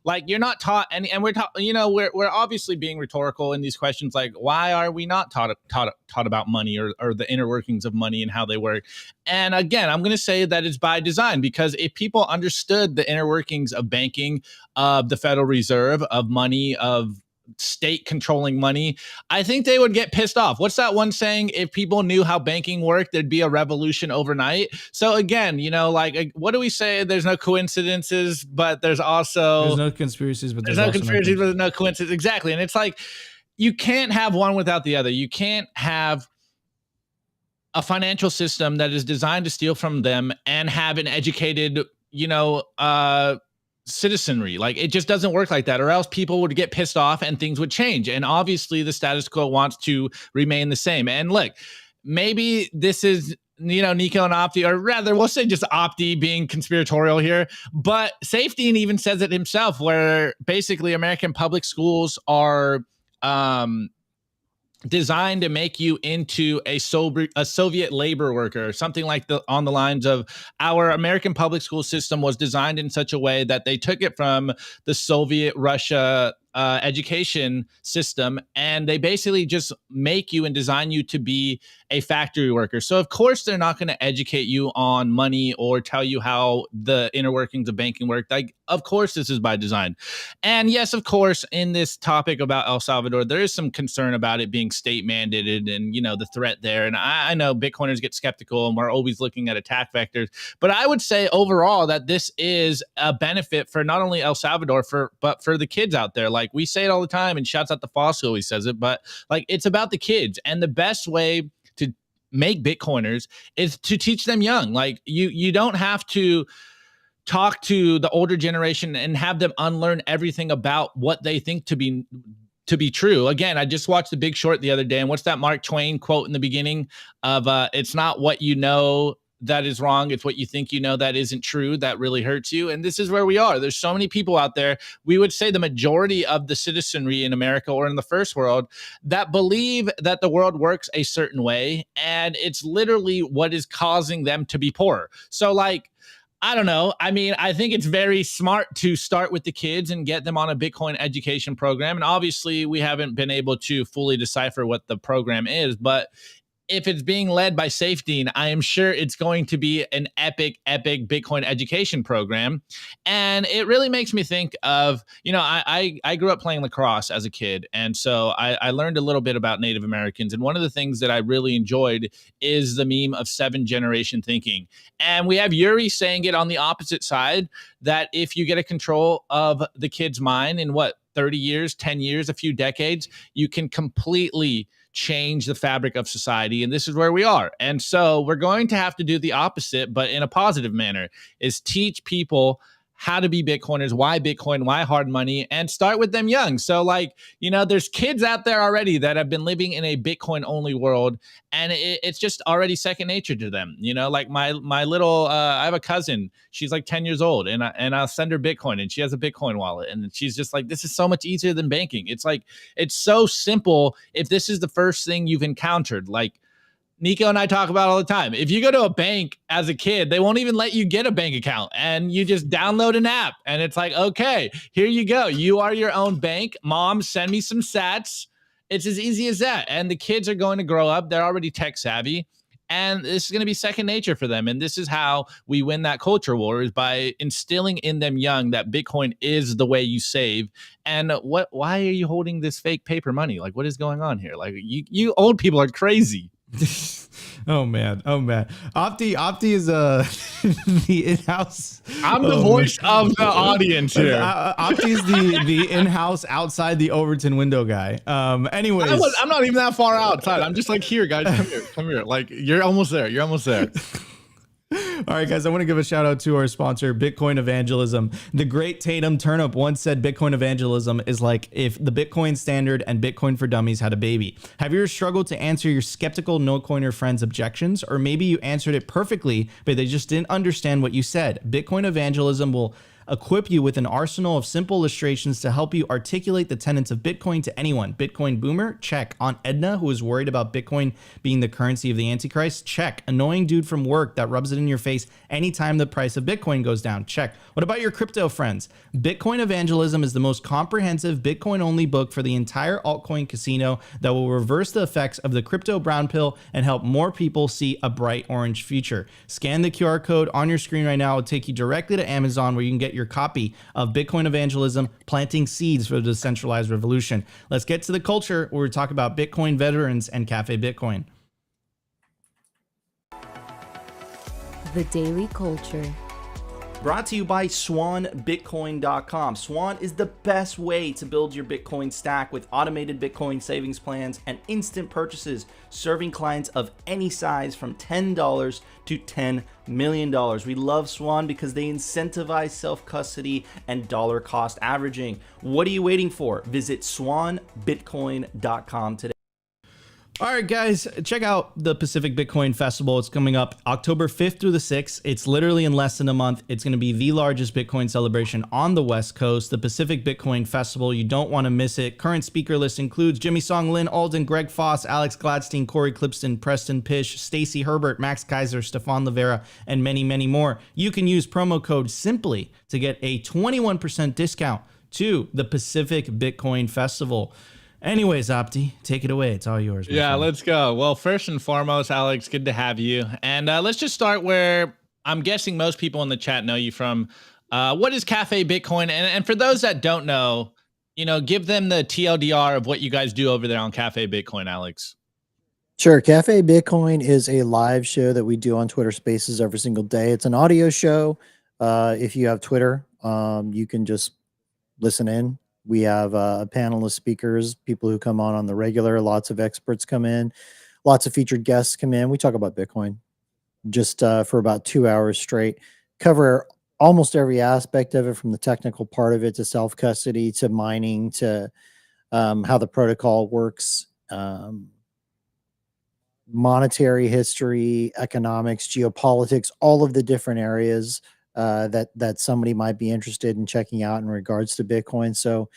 S5: like you're not taught any, and we're taught, you know, we're obviously being rhetorical in these questions. Like, why are we not taught about money or the inner workings of money and how they work? And again, I'm going to say that it's by design, because if people understood the inner workings of banking, of the Federal Reserve, of money, of state controlling money, I think they would get pissed off. What's that one saying? If people knew how banking worked, there'd be a revolution overnight. So again, you know, like, what do we say? There's no coincidences, but there's
S4: no conspiracies, but
S5: there's no conspiracies, but there's no coincidence. Exactly. And it's like, you can't have one without the other. You can't have a financial system that is designed to steal from them and have an educated, you know, citizenry. Like, it just doesn't work like that, or else people would get pissed off and things would change. And obviously the status quo wants to remain the same. And look, maybe this is, you know, Nico and Opti, or rather we'll say just Opti being conspiratorial here, but Safety even says it himself, where basically American public schools are designed to make you into a Soviet labor worker, something like on the lines of, our American public school system was designed in such a way that they took it from the Soviet Russia education system, and they basically just make you and design you to be a factory worker. So of course they're not going to educate you on money or tell you how the inner workings of banking work. Like, of course this is by design. And yes, of course, in this topic about El Salvador, there is some concern about it being state mandated and, you know, the threat there. And I know Bitcoiners get skeptical and we're always looking at attack vectors, but I would say overall that this is a benefit for not only El Salvador, but for the kids out there. Like, we say it all the time, and shouts out to Foss who always says it, but like, it's about the kids. And the best way to make Bitcoiners is to teach them young. Like, you don't have to talk to the older generation and have them unlearn everything about what they think to be true. Again, I just watched The Big Short the other day, and what's that Mark Twain quote in the beginning of it's not what you know that is wrong, it's what you think you know that isn't true that really hurts you. And this is where we are. There's so many people out there, we would say the majority of the citizenry in America or in the first world, that believe that the world works a certain way, and it's literally what is causing them to be poor. So like, I don't know. I mean, I think it's very smart to start with the kids and get them on a Bitcoin education program. And obviously we haven't been able to fully decipher what the program is, but if it's being led by Safety, I am sure it's going to be an epic Bitcoin education program. And it really makes me think of, you know, I grew up playing lacrosse as a kid. And so I learned a little bit about Native Americans. And one of the things that I really enjoyed is the meme of 7-generation thinking. And we have Yuri saying it on the opposite side, that if you get a control of the kid's mind in 30 years, 10 years, a few decades, you can completely change the fabric of society. And this is where we are. And so we're going to have to do the opposite, but in a positive manner, is teach people how to be Bitcoiners, why Bitcoin, why hard money, and start with them young. So like, you know, there's kids out there already that have been living in a Bitcoin only world, and it's just already second nature to them. You know, like my little, I have a cousin, she's like 10 years old, and I'll send her Bitcoin, and she has a Bitcoin wallet, and she's just like, this is so much easier than banking. It's like, it's so simple if this is the first thing you've encountered. Like, Nico and I talk about all the time. If you go to a bank as a kid, they won't even let you get a bank account, and you just download an app and it's like, okay, here you go. You are your own bank. Mom, send me some sats. It's as easy as that. And the kids are going to grow up. They're already tech savvy, and this is going to be second nature for them. And this is how we win that culture war, is by instilling in them young that Bitcoin is the way you save. And why are you holding this fake paper money? Like, what is going on here? Like, you old people are crazy.
S4: Oh man. Opti is the in-house.
S5: I'm the voice of the audience here.
S4: Opti is the in-house outside the Overton window guy. Anyways,
S5: I'm not even that far outside. I'm just like, here, guys, come here. Like, you're almost there.
S4: All right, guys, I want to give a shout out to our sponsor, Bitcoin Evangelism. The great Tatum Turnip once said Bitcoin evangelism is like if the Bitcoin Standard and Bitcoin for Dummies had a baby. Have you ever struggled to answer your skeptical no-coiner friends' objections? Or maybe you answered it perfectly, but they just didn't understand what you said. Bitcoin Evangelism will equip you with an arsenal of simple illustrations to help you articulate the tenets of Bitcoin to anyone. Bitcoin boomer? Check. Aunt Edna, who is worried about Bitcoin being the currency of the Antichrist? Check. Annoying dude from work that rubs it in your face anytime the price of Bitcoin goes down? Check. What about your crypto friends? Bitcoin Evangelism is the most comprehensive Bitcoin-only book for the entire altcoin casino that will reverse the effects of the crypto brown pill and help more people see a bright orange future. Scan the QR code on your screen right now. It'll take you directly to Amazon where you can get your copy of Bitcoin Evangelism, Planting Seeds for the Decentralized Revolution. Let's get to the culture where we talk about Bitcoin veterans and Cafe Bitcoin.
S7: The Daily Culture.
S4: Brought to you by SwanBitcoin.com. Swan is the best way to build your Bitcoin stack with automated Bitcoin savings plans and instant purchases, serving clients of any size from $10 to $10 million. We love Swan because they incentivize self-custody and dollar cost averaging. What are you waiting for? Visit SwanBitcoin.com today. All right, guys, check out the Pacific Bitcoin Festival. It's coming up October 5th through the 6th. It's literally in less than a month. It's going to be the largest Bitcoin celebration on the West Coast, the Pacific Bitcoin Festival. You don't want to miss it. Current speaker list includes Jimmy Song, Lynn Alden, Greg Foss, Alex Gladstein, Corey Clipston, Preston Pish, Stacy Herbert, Max Kaiser, Stefan Livera, and many, many more. You can use promo code SIMPLY to get a 21% discount to the Pacific Bitcoin Festival. Anyways, Opti, take it away. It's all yours.
S5: Yeah, let's go. Well, first and foremost, Alex, good to have you. And let's just start where I'm guessing most people in the chat know you from. What is Cafe Bitcoin? And for those that don't know, give them the TLDR of what you guys do over there on Cafe Bitcoin, Alex.
S6: Sure. Cafe Bitcoin is a live show that we do on Twitter Spaces every single day. It's an audio show. If you have Twitter, you can just listen in. We have a panel of speakers, people who come on the regular. Lots of experts come in. Lots of featured guests come in. We talk about Bitcoin just for about 2 hours straight. Cover almost every aspect of it, from the technical part of it to self-custody to mining to how the protocol works, monetary history, economics, geopolitics, all of the different areas that somebody might be interested in checking out in regards to Bitcoin. So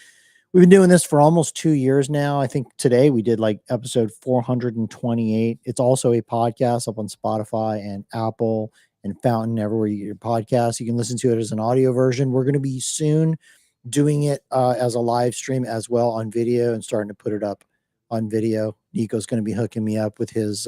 S6: we've been doing this for almost 2 years now. I think today we did like episode 428. It's also a podcast up on Spotify and Apple and Fountain, everywhere you get your podcasts. You can listen to it as an audio version. We're going to be soon doing it as a live stream as well on video and starting to put it up on video. Nico's going to be hooking me up with his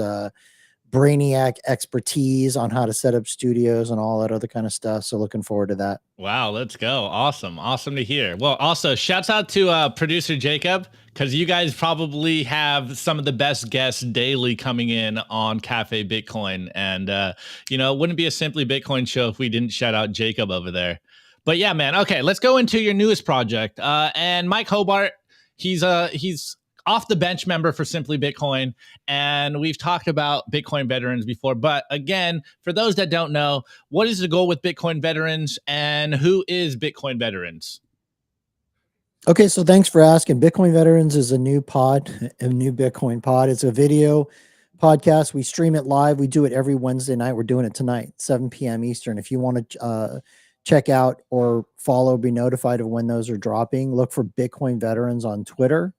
S6: brainiac expertise on how to set up studios and all that other kind of stuff. So looking forward to that.
S5: Wow, let's go. Awesome to hear. Well, also shouts out to producer Jacob, because you guys probably have some of the best guests daily coming in on Cafe Bitcoin. And, it wouldn't be a Simply Bitcoin show if we didn't shout out Jacob over there. But yeah, man. Okay, let's go into your newest project. And Mike Hobart, he's off the bench member for Simply Bitcoin, and we've talked about Bitcoin veterans before. But again, for those that don't know, what is the goal with Bitcoin veterans, and who is Bitcoin veterans?
S6: Okay, so thanks for asking. Bitcoin Veterans is a new Bitcoin pod. It's a video podcast. We stream it live. We do it every Wednesday night. We're doing it tonight, 7 p.m. Eastern. If you want to check out or follow, be notified of when those are dropping, look for Bitcoin Veterans on Twitter.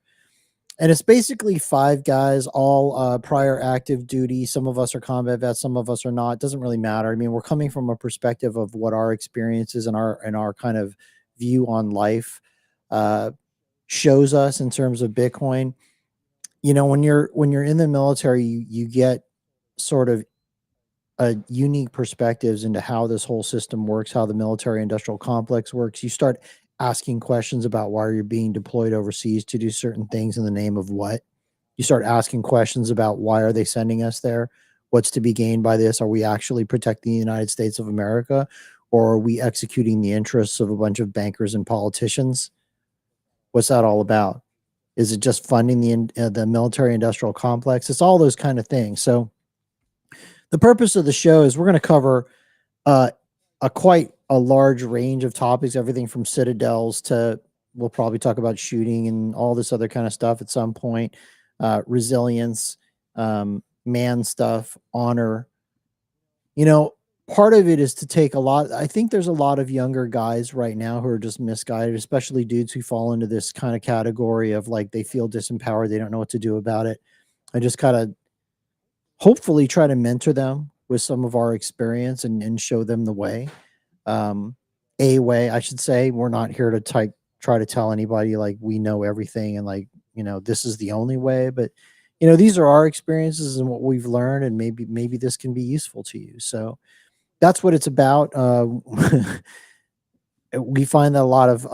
S6: And it's basically 5 guys, all prior active duty. Some of us are combat vets, some of us are not. It doesn't really matter. I mean, we're coming from a perspective of what our experiences and our kind of view on life shows us in terms of Bitcoin. When you're in the military, you get sort of a unique perspectives into how this whole system works, how the military industrial complex works. You start asking questions about why you're being deployed overseas to do certain things in the name of what. You start asking questions about why are they sending us there? What's to be gained by this? Are we actually protecting the United States of America, or are we executing the interests of a bunch of bankers and politicians? What's that all about? Is it just funding the military industrial complex? It's all those kind of things. So the purpose of the show is we're going to cover quite a large range of topics, everything from citadels to, we'll probably talk about shooting and all this other kind of stuff at some point, resilience, man stuff, honor. You know, part of it is to take a lot. I think there's a lot of younger guys right now who are just misguided, especially dudes who fall into this kind of category of like they feel disempowered. They don't know what to do about it. I just kind of hopefully try to mentor them with some of our experience and show them the way. A way, I should say. We're not here to try to tell anybody like we know everything and like, you know, this is the only way, but you know, these are our experiences and what we've learned, and maybe this can be useful to you. So that's what it's about. We find that a lot of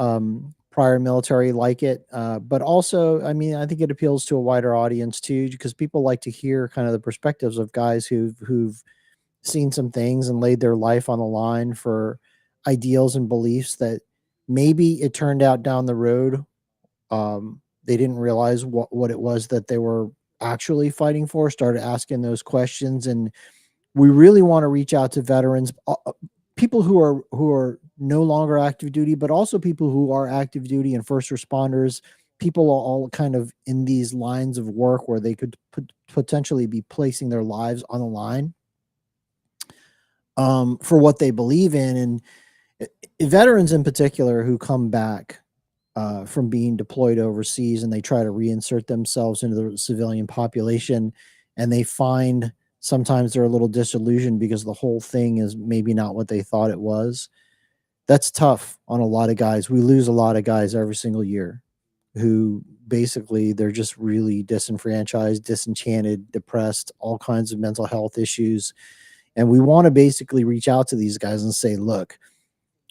S6: prior military like it, but also, I mean, I think it appeals to a wider audience too, because people like to hear kind of the perspectives of guys who've seen some things and laid their life on the line for ideals and beliefs that maybe it turned out down the road. They didn't realize what it was that they were actually fighting for, started asking those questions. And we really want to reach out to veterans, people who are no longer active duty, but also people who are active duty and first responders, people all kind of in these lines of work where they could potentially be placing their lives on the line for what they believe in. And veterans in particular who come back from being deployed overseas and they try to reinsert themselves into the civilian population, and they find sometimes they're a little disillusioned because the whole thing is maybe not what they thought it was. That's tough on a lot of guys. We lose a lot of guys every single year who basically they're just really disenfranchised, disenchanted, depressed, all kinds of mental health issues. And we want to basically reach out to these guys and say, look,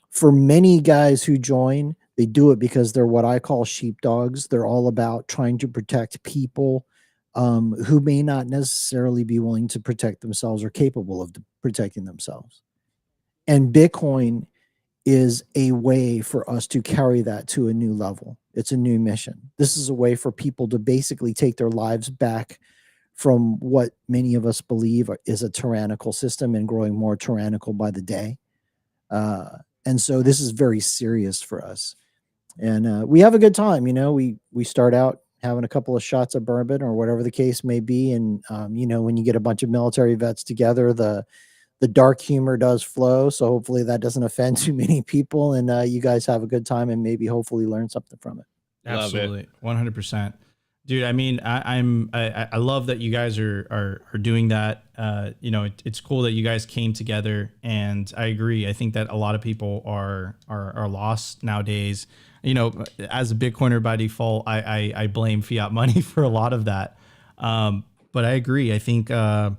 S6: for many guys who join, they do it because they're what I call sheepdogs. They're all about trying to protect people who may not necessarily be willing to protect themselves or capable of protecting themselves. And Bitcoin is a way for us to carry that to a new level. It's a new mission. This is a way for people to basically take their lives back from what many of us believe is a tyrannical system and growing more tyrannical by the day. And so this is very serious for us. And we have a good time. You know, we start out having a couple of shots of bourbon or whatever the case may be. And, you know, when you get a bunch of military vets together, the dark humor does flow. So hopefully that doesn't offend too many people, and you guys have a good time and maybe hopefully learn something from it.
S4: Absolutely. 100%. Dude, I mean, I love that you guys are doing that. You know, it's cool that you guys came together, and I agree. I think that a lot of people are lost nowadays. You know, as a Bitcoiner by default, I blame fiat money for a lot of that. But I agree. I think, I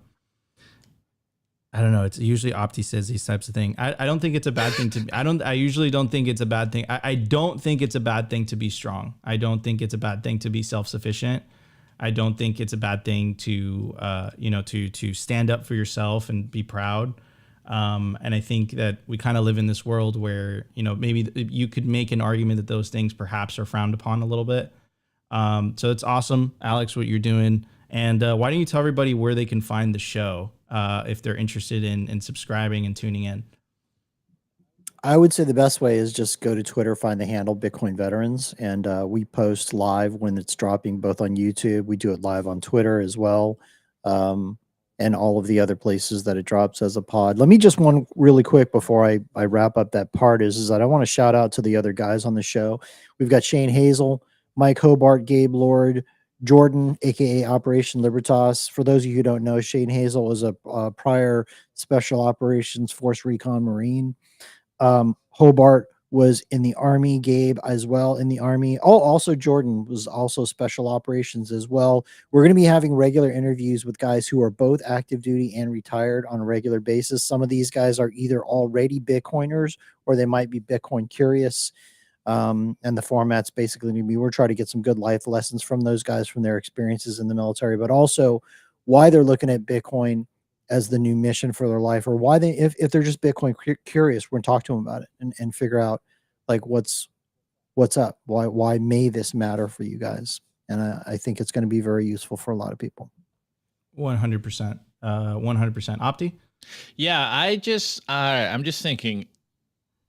S4: don't know. It's usually Opti says these types of things. I don't think it's a bad thing I usually don't think it's a bad thing. I don't think it's a bad thing to be strong. I don't think it's a bad thing to be self-sufficient. I don't think it's a bad thing to, you know, to stand up for yourself and be proud. And I think that we kind of live in this world where, you know, maybe you could make an argument that those things perhaps are frowned upon a little bit. So it's awesome, Alex, what you're doing. And why don't you tell everybody where they can find the show if they're interested in subscribing and tuning in?
S6: I would say the best way is just go to Twitter, find the handle Bitcoin Veterans, and we post live when it's dropping both on YouTube. We do it live on Twitter as well, and all of the other places that it drops as a pod. Let me just one really quick before I wrap up that part is that I want to shout out to the other guys on the show. We've got Shane Hazel, Mike Hobart, Gabe Lord, Jordan, aka Operation Libertas. For those of you who don't know, Shane Hazel was a prior Special Operations Force Recon Marine. Hobart was in the Army, Gabe as well in the Army. Oh, also Jordan was also Special Operations as well. We're going to be having regular interviews with guys who are both active duty and retired on a regular basis. Some of these guys are either already Bitcoiners or they might be Bitcoin curious. And the format's basically going to be, we're trying to get some good life lessons from those guys, from their experiences in the military, but also why they're looking at Bitcoin as the new mission for their life, or why they, if they're just Bitcoin curious, we're gonna talk to them about it and figure out like what's up, why may this matter for you guys. And I think it's going to be very useful for a lot of people.
S4: 100%. 100%. Opti?
S5: Yeah, I'm just thinking,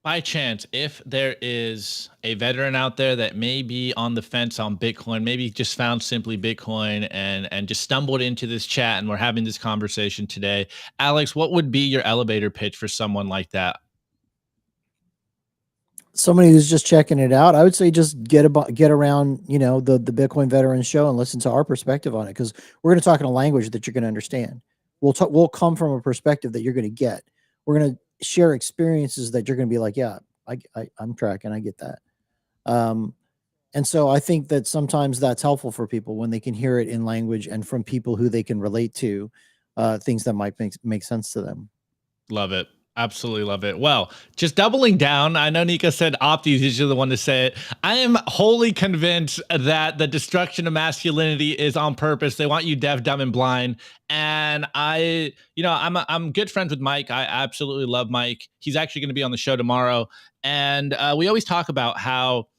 S5: by chance, if there is a veteran out there that may be on the fence on Bitcoin, maybe just found Simply Bitcoin and just stumbled into this chat and we're having this conversation today, Alex, what would be your elevator pitch for someone like that?
S6: Somebody who's just checking it out, I would say just get around, you know, the Bitcoin Veterans Show and listen to our perspective on it, because we're going to talk in a language that you're going to understand. We'll come from a perspective that you're going to get. We're going to share experiences that you're going to be like, yeah, I'm tracking, I get that. And so I think that sometimes that's helpful for people when they can hear it in language and from people who they can relate to, things that might make sense to them.
S5: Love it. Absolutely love it. Well, just doubling down, I know Nico said Opti is usually the one to say it. I am wholly convinced that the destruction of masculinity is on purpose. They want you deaf, dumb, and blind. And I'm good friends with Mike. I absolutely love Mike. He's actually going to be on the show tomorrow. And we always talk about how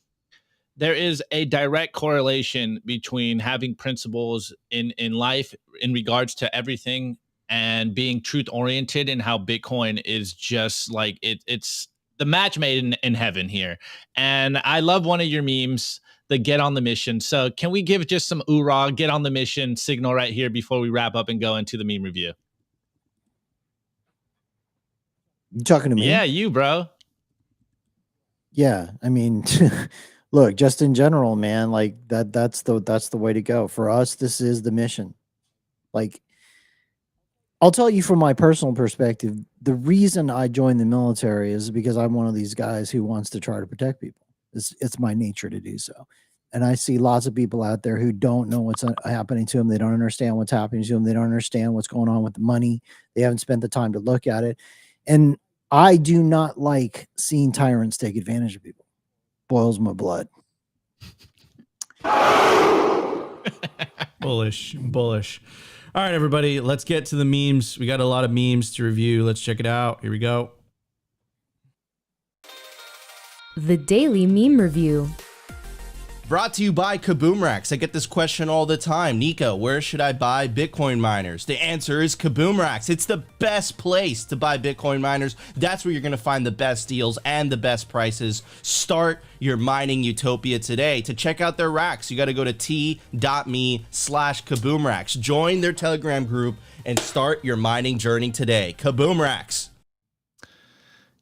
S5: there is a direct correlation between having principles in life in regards to everything and being truth oriented, and how Bitcoin is just like it's the match made in heaven here. And I love one of your memes, the get on the mission. So can we give just some oorah, get on the mission signal right here before we wrap up and go into the meme review?
S6: You talking to me?
S5: Yeah, you, bro.
S6: Yeah, I mean, look, just in general, man, like that's the way to go. For us, this is the mission. Like, I'll tell you from my personal perspective, the reason I joined the military is because I'm one of these guys who wants to try to protect people. It's my nature to do so. And I see lots of people out there who don't know what's happening to them. They don't understand what's happening to them. They don't understand what's going on with the money. They haven't spent the time to look at it. And I do not like seeing tyrants take advantage of people. Boils my blood.
S4: Bullish. All right, everybody, let's get to the memes. We got a lot of memes to review. Let's check it out. Here we go.
S7: The Daily Meme Review.
S4: Brought to you by Kaboomracks. I get this question all the time. Nico, where should I buy Bitcoin miners? The answer is Kaboomracks. It's the best place to buy Bitcoin miners. That's where you're going to find the best deals and the best prices. Start your mining utopia today. To check out their racks, you got to go to t.me/Kaboomracks. Join their Telegram group and start your mining journey today. Kaboomracks.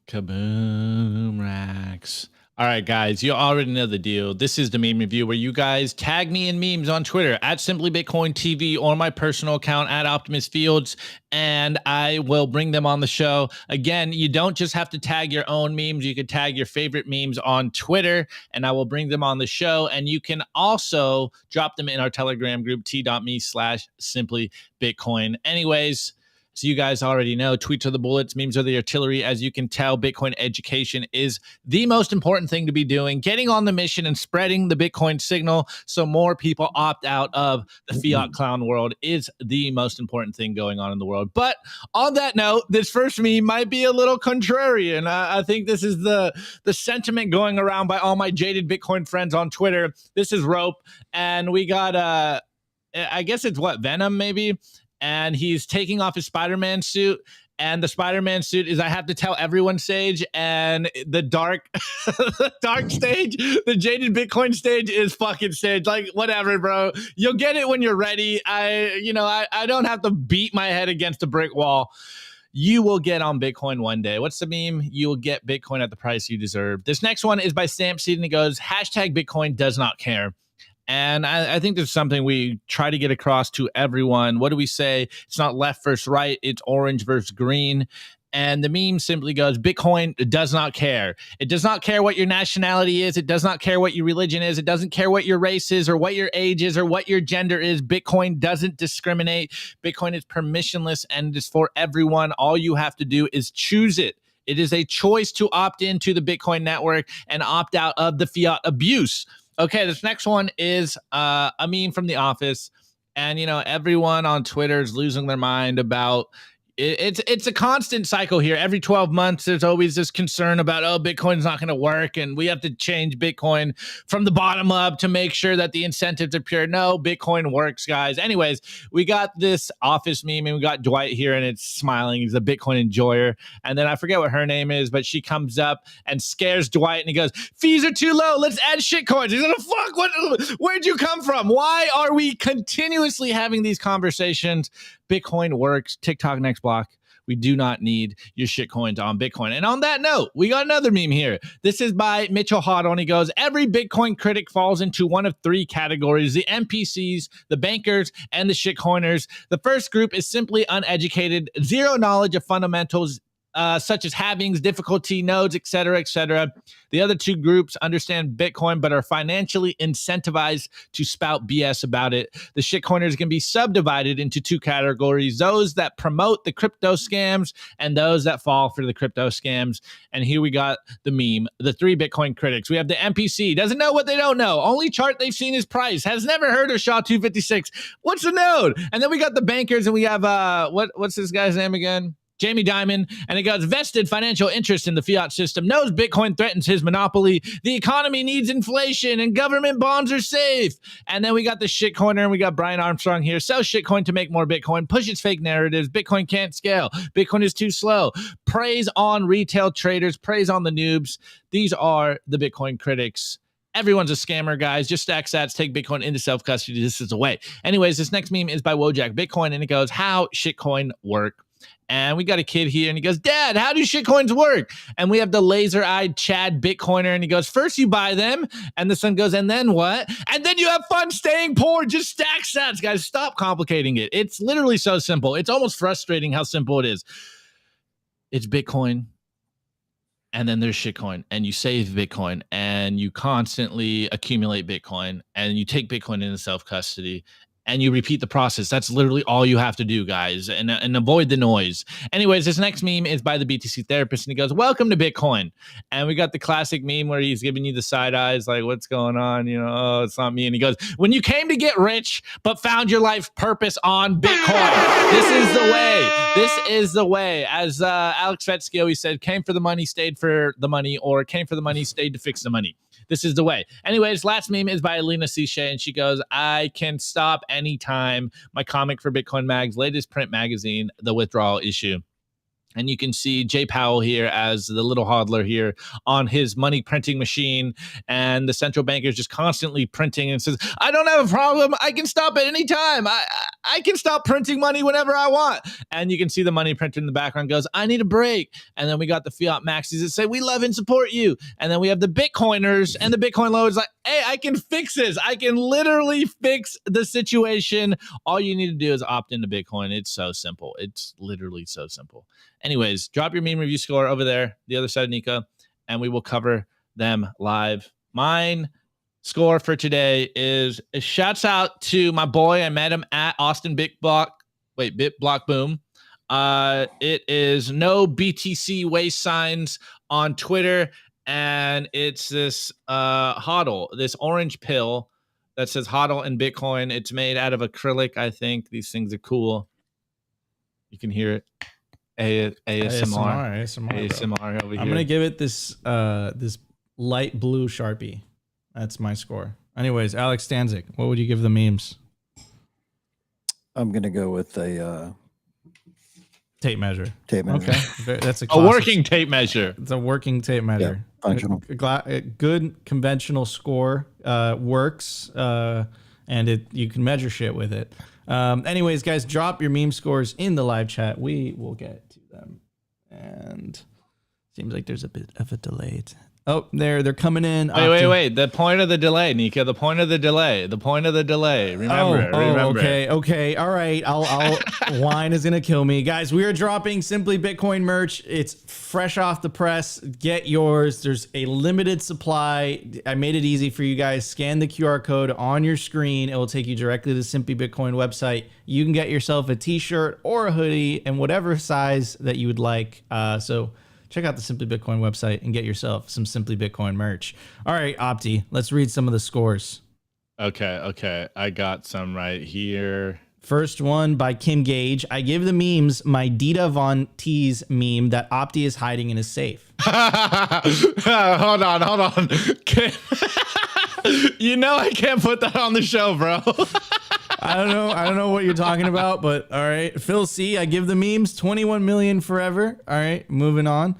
S5: Kaboomracks. All right, guys, you already know the deal. This is the meme review where you guys tag me in memes on Twitter at simplybitcointv or my personal account at Optimus Fields, and I will bring them on the show. Again, you don't just have to tag your own memes. You can tag your favorite memes on Twitter, and I will bring them on the show. And you can also drop them in our Telegram group, t.me/simplybitcoin. Anyways, so you guys already know, tweets are the bullets, memes are the artillery. As you can tell, Bitcoin education is the most important thing to be doing, getting on the mission and spreading the Bitcoin signal so more people opt out of the fiat clown world is the most important thing going on in the world. But on that note, this first meme might be a little contrarian. I think this is the sentiment going around by all my jaded Bitcoin friends on Twitter. This is Rope, and we got, I guess it's what, Venom maybe? And he's taking off his Spider-Man suit, and the Spider-Man suit is I have to tell everyone stage, and the dark the dark stage, the jaded Bitcoin stage is fucking stage. Like, whatever, bro. You'll get it when you're ready. I don't have to beat my head against a brick wall. You will get on Bitcoin one day. What's the meme? You will get Bitcoin at the price you deserve. This next one is by Stampseed, and it goes, #Bitcoin does not care. And I think there's something we try to get across to everyone. What do we say? It's not left versus right. It's orange versus green. And the meme simply goes, Bitcoin does not care. It does not care what your nationality is. It does not care what your religion is. It doesn't care what your race is or what your age is or what your gender is. Bitcoin doesn't discriminate. Bitcoin is permissionless and it is for everyone. All you have to do is choose it. It is a choice to opt into the Bitcoin network and opt out of the fiat abuse. Okay, this next one is a meme from The Office. And, everyone on Twitter is losing their mind about It's a constant cycle here. Every 12 months, there's always this concern about, oh, Bitcoin's not going to work, and we have to change Bitcoin from the bottom up to make sure that the incentives are pure. No, Bitcoin works, guys. Anyways, we got this office meme, and we got Dwight here, and it's smiling. He's a Bitcoin enjoyer. And then I forget what her name is, but she comes up and scares Dwight, and he goes, fees are too low. Let's add shitcoins. He's like, fuck, where'd you come from? Why are we continuously having these conversations? Bitcoin works. TikTok next block. We do not need your shitcoins on Bitcoin. And on that note, we got another meme here. This is by Mitchell Hoddle, and he goes, every Bitcoin critic falls into one of three categories: the NPCs, the bankers, and the shitcoiners. The first group is simply uneducated, zero knowledge of fundamentals, such as halvings, difficulty, nodes, etc., etc. The other two groups understand Bitcoin but are financially incentivized to spout BS about it. The shitcoiners can be subdivided into two categories: those that promote the crypto scams and those that fall for the crypto scams. And here we got the meme, the three Bitcoin critics. We have the NPC, doesn't know what they don't know. Only chart they've seen is price. Has never heard of SHA-256. What's a node? And then we got the bankers, and we have, what's this guy's name again? Jamie Dimon, and it goes, vested financial interest in the fiat system, knows Bitcoin threatens his monopoly, the economy needs inflation, and government bonds are safe. And then we got the shitcoiner, and we got Brian Armstrong here, sells shitcoin to make more Bitcoin, pushes fake narratives, Bitcoin can't scale, Bitcoin is too slow, preys on retail traders, preys on the noobs. These are the Bitcoin critics. Everyone's a scammer, guys. Just stack sats, take Bitcoin into self-custody. This is the way. Anyways, this next meme is by Wojak Bitcoin, and it goes, how shitcoin work. And we got a kid here, and he goes, Dad, how do shitcoins work? And we have the laser-eyed Chad Bitcoiner, and he goes, first you buy them. And the son goes, and then what? And then you have fun staying poor. Just stack sats, guys. Stop complicating it. It's literally so simple. It's almost frustrating how simple it is. It's Bitcoin, and then there's shitcoin, and you save Bitcoin, and you constantly accumulate Bitcoin, and you take Bitcoin into self-custody, and you repeat the process. That's literally all you have to do, guys, and avoid the noise. Anyways, this next meme is by the BTC therapist, and he goes, welcome to Bitcoin. And we got the classic meme where he's giving you the side eyes, like, what's going on? You know, oh, it's not me. And he goes, when you came to get rich, but found your life purpose on Bitcoin. This is the way. This is the way. As Alex Fetski always said, came for the money, stayed for the money, or came for the money, stayed to fix the money. This is the way. Anyways, last meme is by Alina Sichet, and she goes, I can stop anytime. My comic for Bitcoin Mag's latest print magazine, The Withdrawal Issue. And you can see Jay Powell here as the little hodler here on his money printing machine. And the central banker is just constantly printing and says, I don't have a problem. I can stop at any time. I can stop printing money whenever I want. And you can see the money printer in the background goes, I need a break. And then we got the fiat maxis that say, we love and support you. And then we have the Bitcoiners and the Bitcoin lords like, hey, I can fix this. I can literally fix the situation. All you need to do is opt into Bitcoin. It's so simple. It's literally so simple. Anyways, drop your meme review score over there, the other side of Nika, and we will cover them live. Mine score for today is shouts out to my boy. I met him at Austin Bitblock Boom. It is no BTC waste signs on Twitter, and it's this HODL, this orange pill that says HODL and Bitcoin. It's made out of acrylic, I think. These things are cool. You can hear it. ASMR over here.
S4: I'm gonna give it this this light blue Sharpie. That's my score. Anyways, Alex Stanzik, what would you give the memes?
S6: I'm gonna go with a
S4: tape measure.
S6: Tape measure.
S4: Okay, that's
S5: a working tape measure.
S4: It's a working tape measure.
S6: Yeah, functional.
S4: A good conventional score works, and you can measure shit with it. Anyways, guys, drop your meme scores in the live chat. We will get to them. And seems like there's a bit of a delay. Oh, they're coming in.
S5: Wait. The point of the delay, Nika. The point of the delay. Remember.
S4: Okay. All right. I'll wine is gonna kill me, guys. We are dropping Simply Bitcoin merch. It's fresh off the press. Get yours. There's a limited supply. I made it easy for you guys. Scan the QR code on your screen. It will take you directly to the Simply Bitcoin website. You can get yourself a t-shirt or a hoodie in whatever size that you would like. So check out the Simply Bitcoin website and get yourself some Simply Bitcoin merch. All right, Opti, let's read some of the scores.
S5: Okay. I got some right here.
S4: First one by Kim Gage. I give the memes my Dita Von Teese meme that Opti is hiding in his safe.
S5: Hold on. Kim. You know I can't put that on the show, bro.
S4: I don't know what you're talking about, but all right. Phil C, I give the memes 21 million forever. All right, moving on.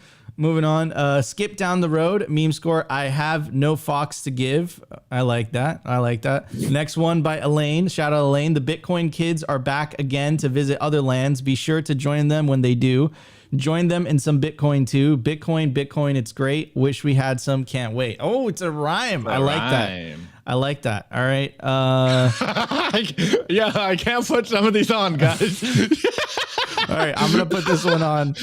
S4: Skip down the road. Meme score. I have no fox to give. I like that. Next one by Elaine. Shout out Elaine. The Bitcoin kids are back again to visit other lands. Be sure to join them when they do. Join them in some Bitcoin too. Bitcoin. It's great. Wish we had some. Can't wait. Oh, it's a rhyme. I like that. All right.
S5: Yeah, I can't put some of these on, guys.
S4: All right, I'm going to put this one on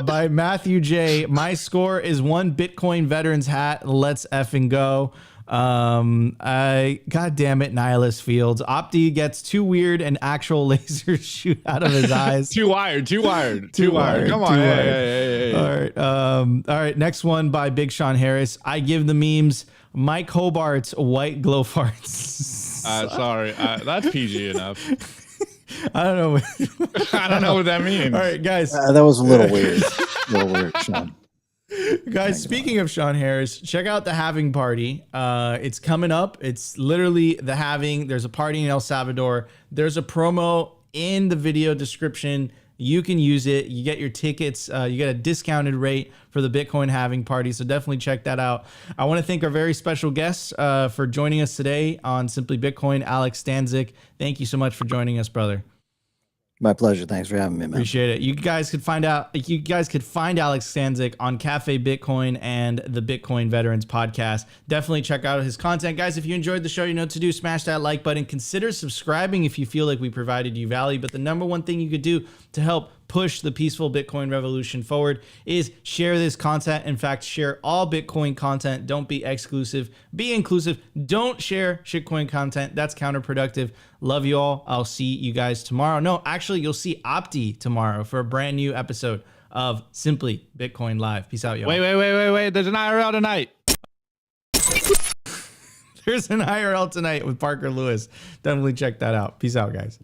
S4: by Matthew J. My score is 1 Bitcoin veteran's hat. Let's effing go. God damn it, Nihilist Fields. Opti gets too weird and actual lasers shoot out of his eyes.
S5: Too wired. Come on. Hey.
S4: All right. Next one by Big Sean Harris. I give the memes Mike Hobart's white glow farts.
S5: Sorry. That's PG enough.
S4: I don't know.
S5: I don't know what that means.
S4: All right, guys.
S6: That was a little weird. Sean.
S4: Guys, speaking of Sean Harris, check out the halving party. It's coming up. It's literally the halving. There's a party in El Salvador. There's a promo in the video description. You can use it. You get your tickets. You get a discounted rate for the Bitcoin halving party. So definitely check that out. I want to thank our very special guests for joining us today on Simply Bitcoin, Alex Stanzik. Thank you so much for joining us, brother.
S6: My pleasure. Thanks for having me, man.
S4: Appreciate it. You guys could find Alex Stanzik on Cafe Bitcoin and the Bitcoin Veterans podcast. Definitely check out his content. Guys, if you enjoyed the show, you know what to do. Smash that like button. Consider subscribing if you feel like we provided you value. But the number one thing you could do to help push the peaceful Bitcoin revolution forward is share this content. In fact, share all Bitcoin content. Don't be exclusive. Be inclusive. Don't share shitcoin content. That's counterproductive. Love you all. I'll see you guys tomorrow. No, actually, you'll see Opti tomorrow for a brand new episode of Simply Bitcoin Live. Peace out, y'all.
S5: Wait. There's an IRL tonight.
S4: There's an IRL tonight with Parker Lewis. Definitely check that out. Peace out, guys.